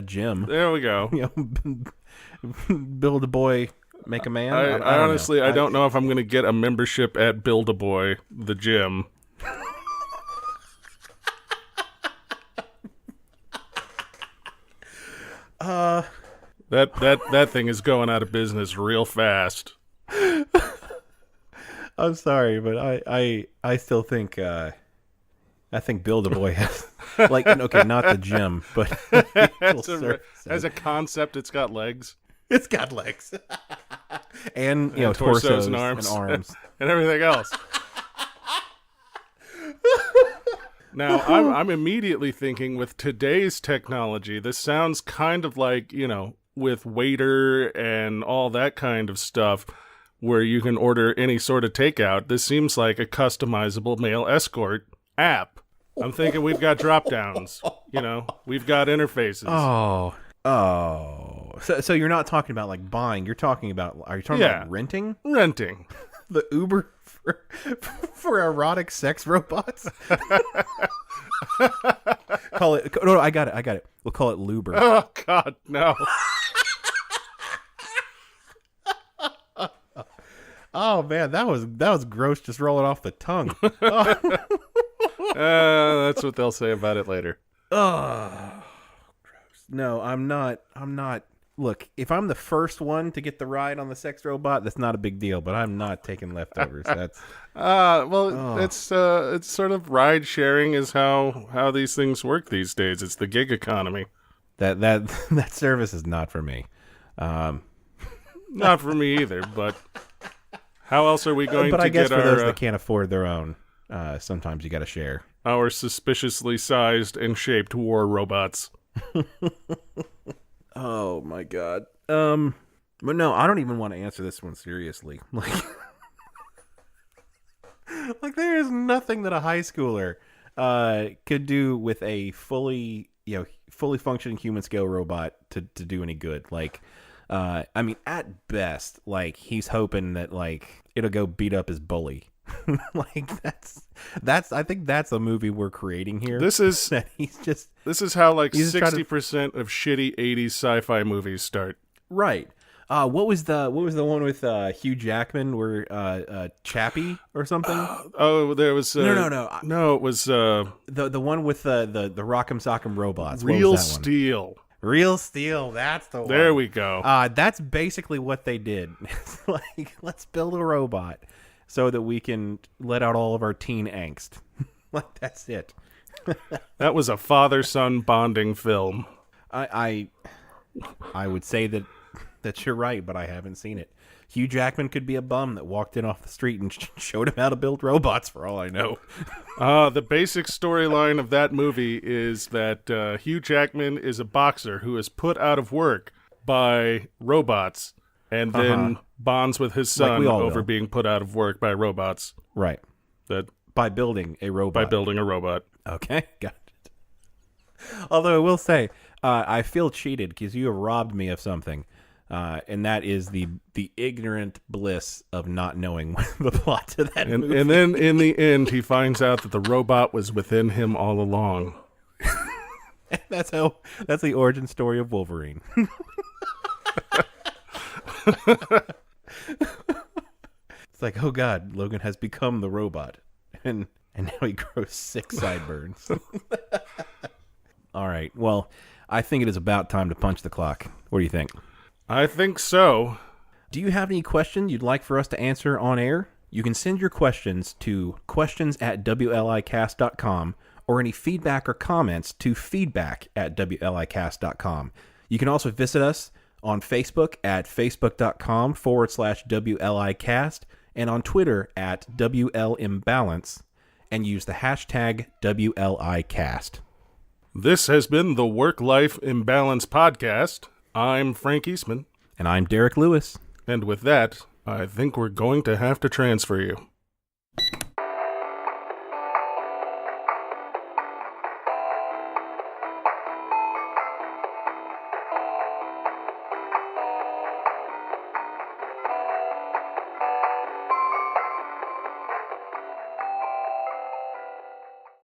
gym. There we go. You know, Build a boy, make a man. I honestly, I don't know if I'm going to get a membership at Build-A-Boy, the gym. That thing is going out of business real fast. I'm sorry, but I still think I think Build-A-Boy has like okay, not the gym, but as a concept, it's got legs. It's got legs. and and torsos and arms and and everything else. Now, I'm immediately thinking with today's technology, this sounds kind of like, with Waiter and all that kind of stuff, where you can order any sort of takeout. This seems like a customizable male escort app. I'm thinking we've got drop downs. We've got interfaces. Oh. So you're not talking about like buying. Are you talking about renting? Renting. The Uber for erotic sex robots? Call it. No, I got it. We'll call it Luber. Oh, God, no. Oh, man, that was gross just rolling off the tongue. That's what they'll say about it later. Oh, gross. No, I'm not. Look, if I'm the first one to get the ride on the sex robot, that's not a big deal, but I'm not taking leftovers. That's it's sort of ride sharing is how these things work these days. It's the gig economy. That service is not for me. Not for me either, but how else are we going but to I guess get for our those that can't afford their own, sometimes you got to share. Our suspiciously sized and shaped war robots. Oh my God. But no, I don't even want to answer this one seriously. Like there is nothing that a high schooler could do with a fully functioning human scale robot to do any good. Like, I mean, at best, like he's hoping that like it'll go beat up his bully. Like that's I think that's a movie we're creating here. This is this is how like 60% of shitty 80s sci-fi movies start. Right. What was the one with Hugh Jackman where Chappie or something? There was no, it was the one with the Rock'em Sock'em robots. Real Steel. Real Steel, that's the one. There we go. That's basically what they did. It's like, let's build a robot so that we can let out all of our teen angst. Like, that's it. That was a father-son bonding film. I would say that you're right, but I haven't seen it. Hugh Jackman could be a bum that walked in off the street and showed him how to build robots, for all I know. The basic storyline of that movie is that Hugh Jackman is a boxer who is put out of work by robots and then bonds with his son over being put out of work by robots. Right. By building a robot. Okay, got it. Although I will say, I feel cheated because you have robbed me of something. And that is the ignorant bliss of not knowing the plot to that movie. And then in the end, he finds out that the robot was within him all along. That's the origin story of Wolverine. It's like, oh God, Logan has become the robot, and now he grows 6 sideburns. All right, well, I think it is about time to punch the clock. What do you think? I think so. Do you have any questions you'd like for us to answer on air? You can send your questions to questions@wlicast.com or any feedback or comments to feedback@wlicast.com. You can also visit us on Facebook at facebook.com/WLIcast and on Twitter at WLImbalance and use the hashtag WLIcast. This has been the Work-Life Imbalance Podcast. I'm Frank Eastman. And I'm Derek Lewis. And with that, I think we're going to have to transfer you.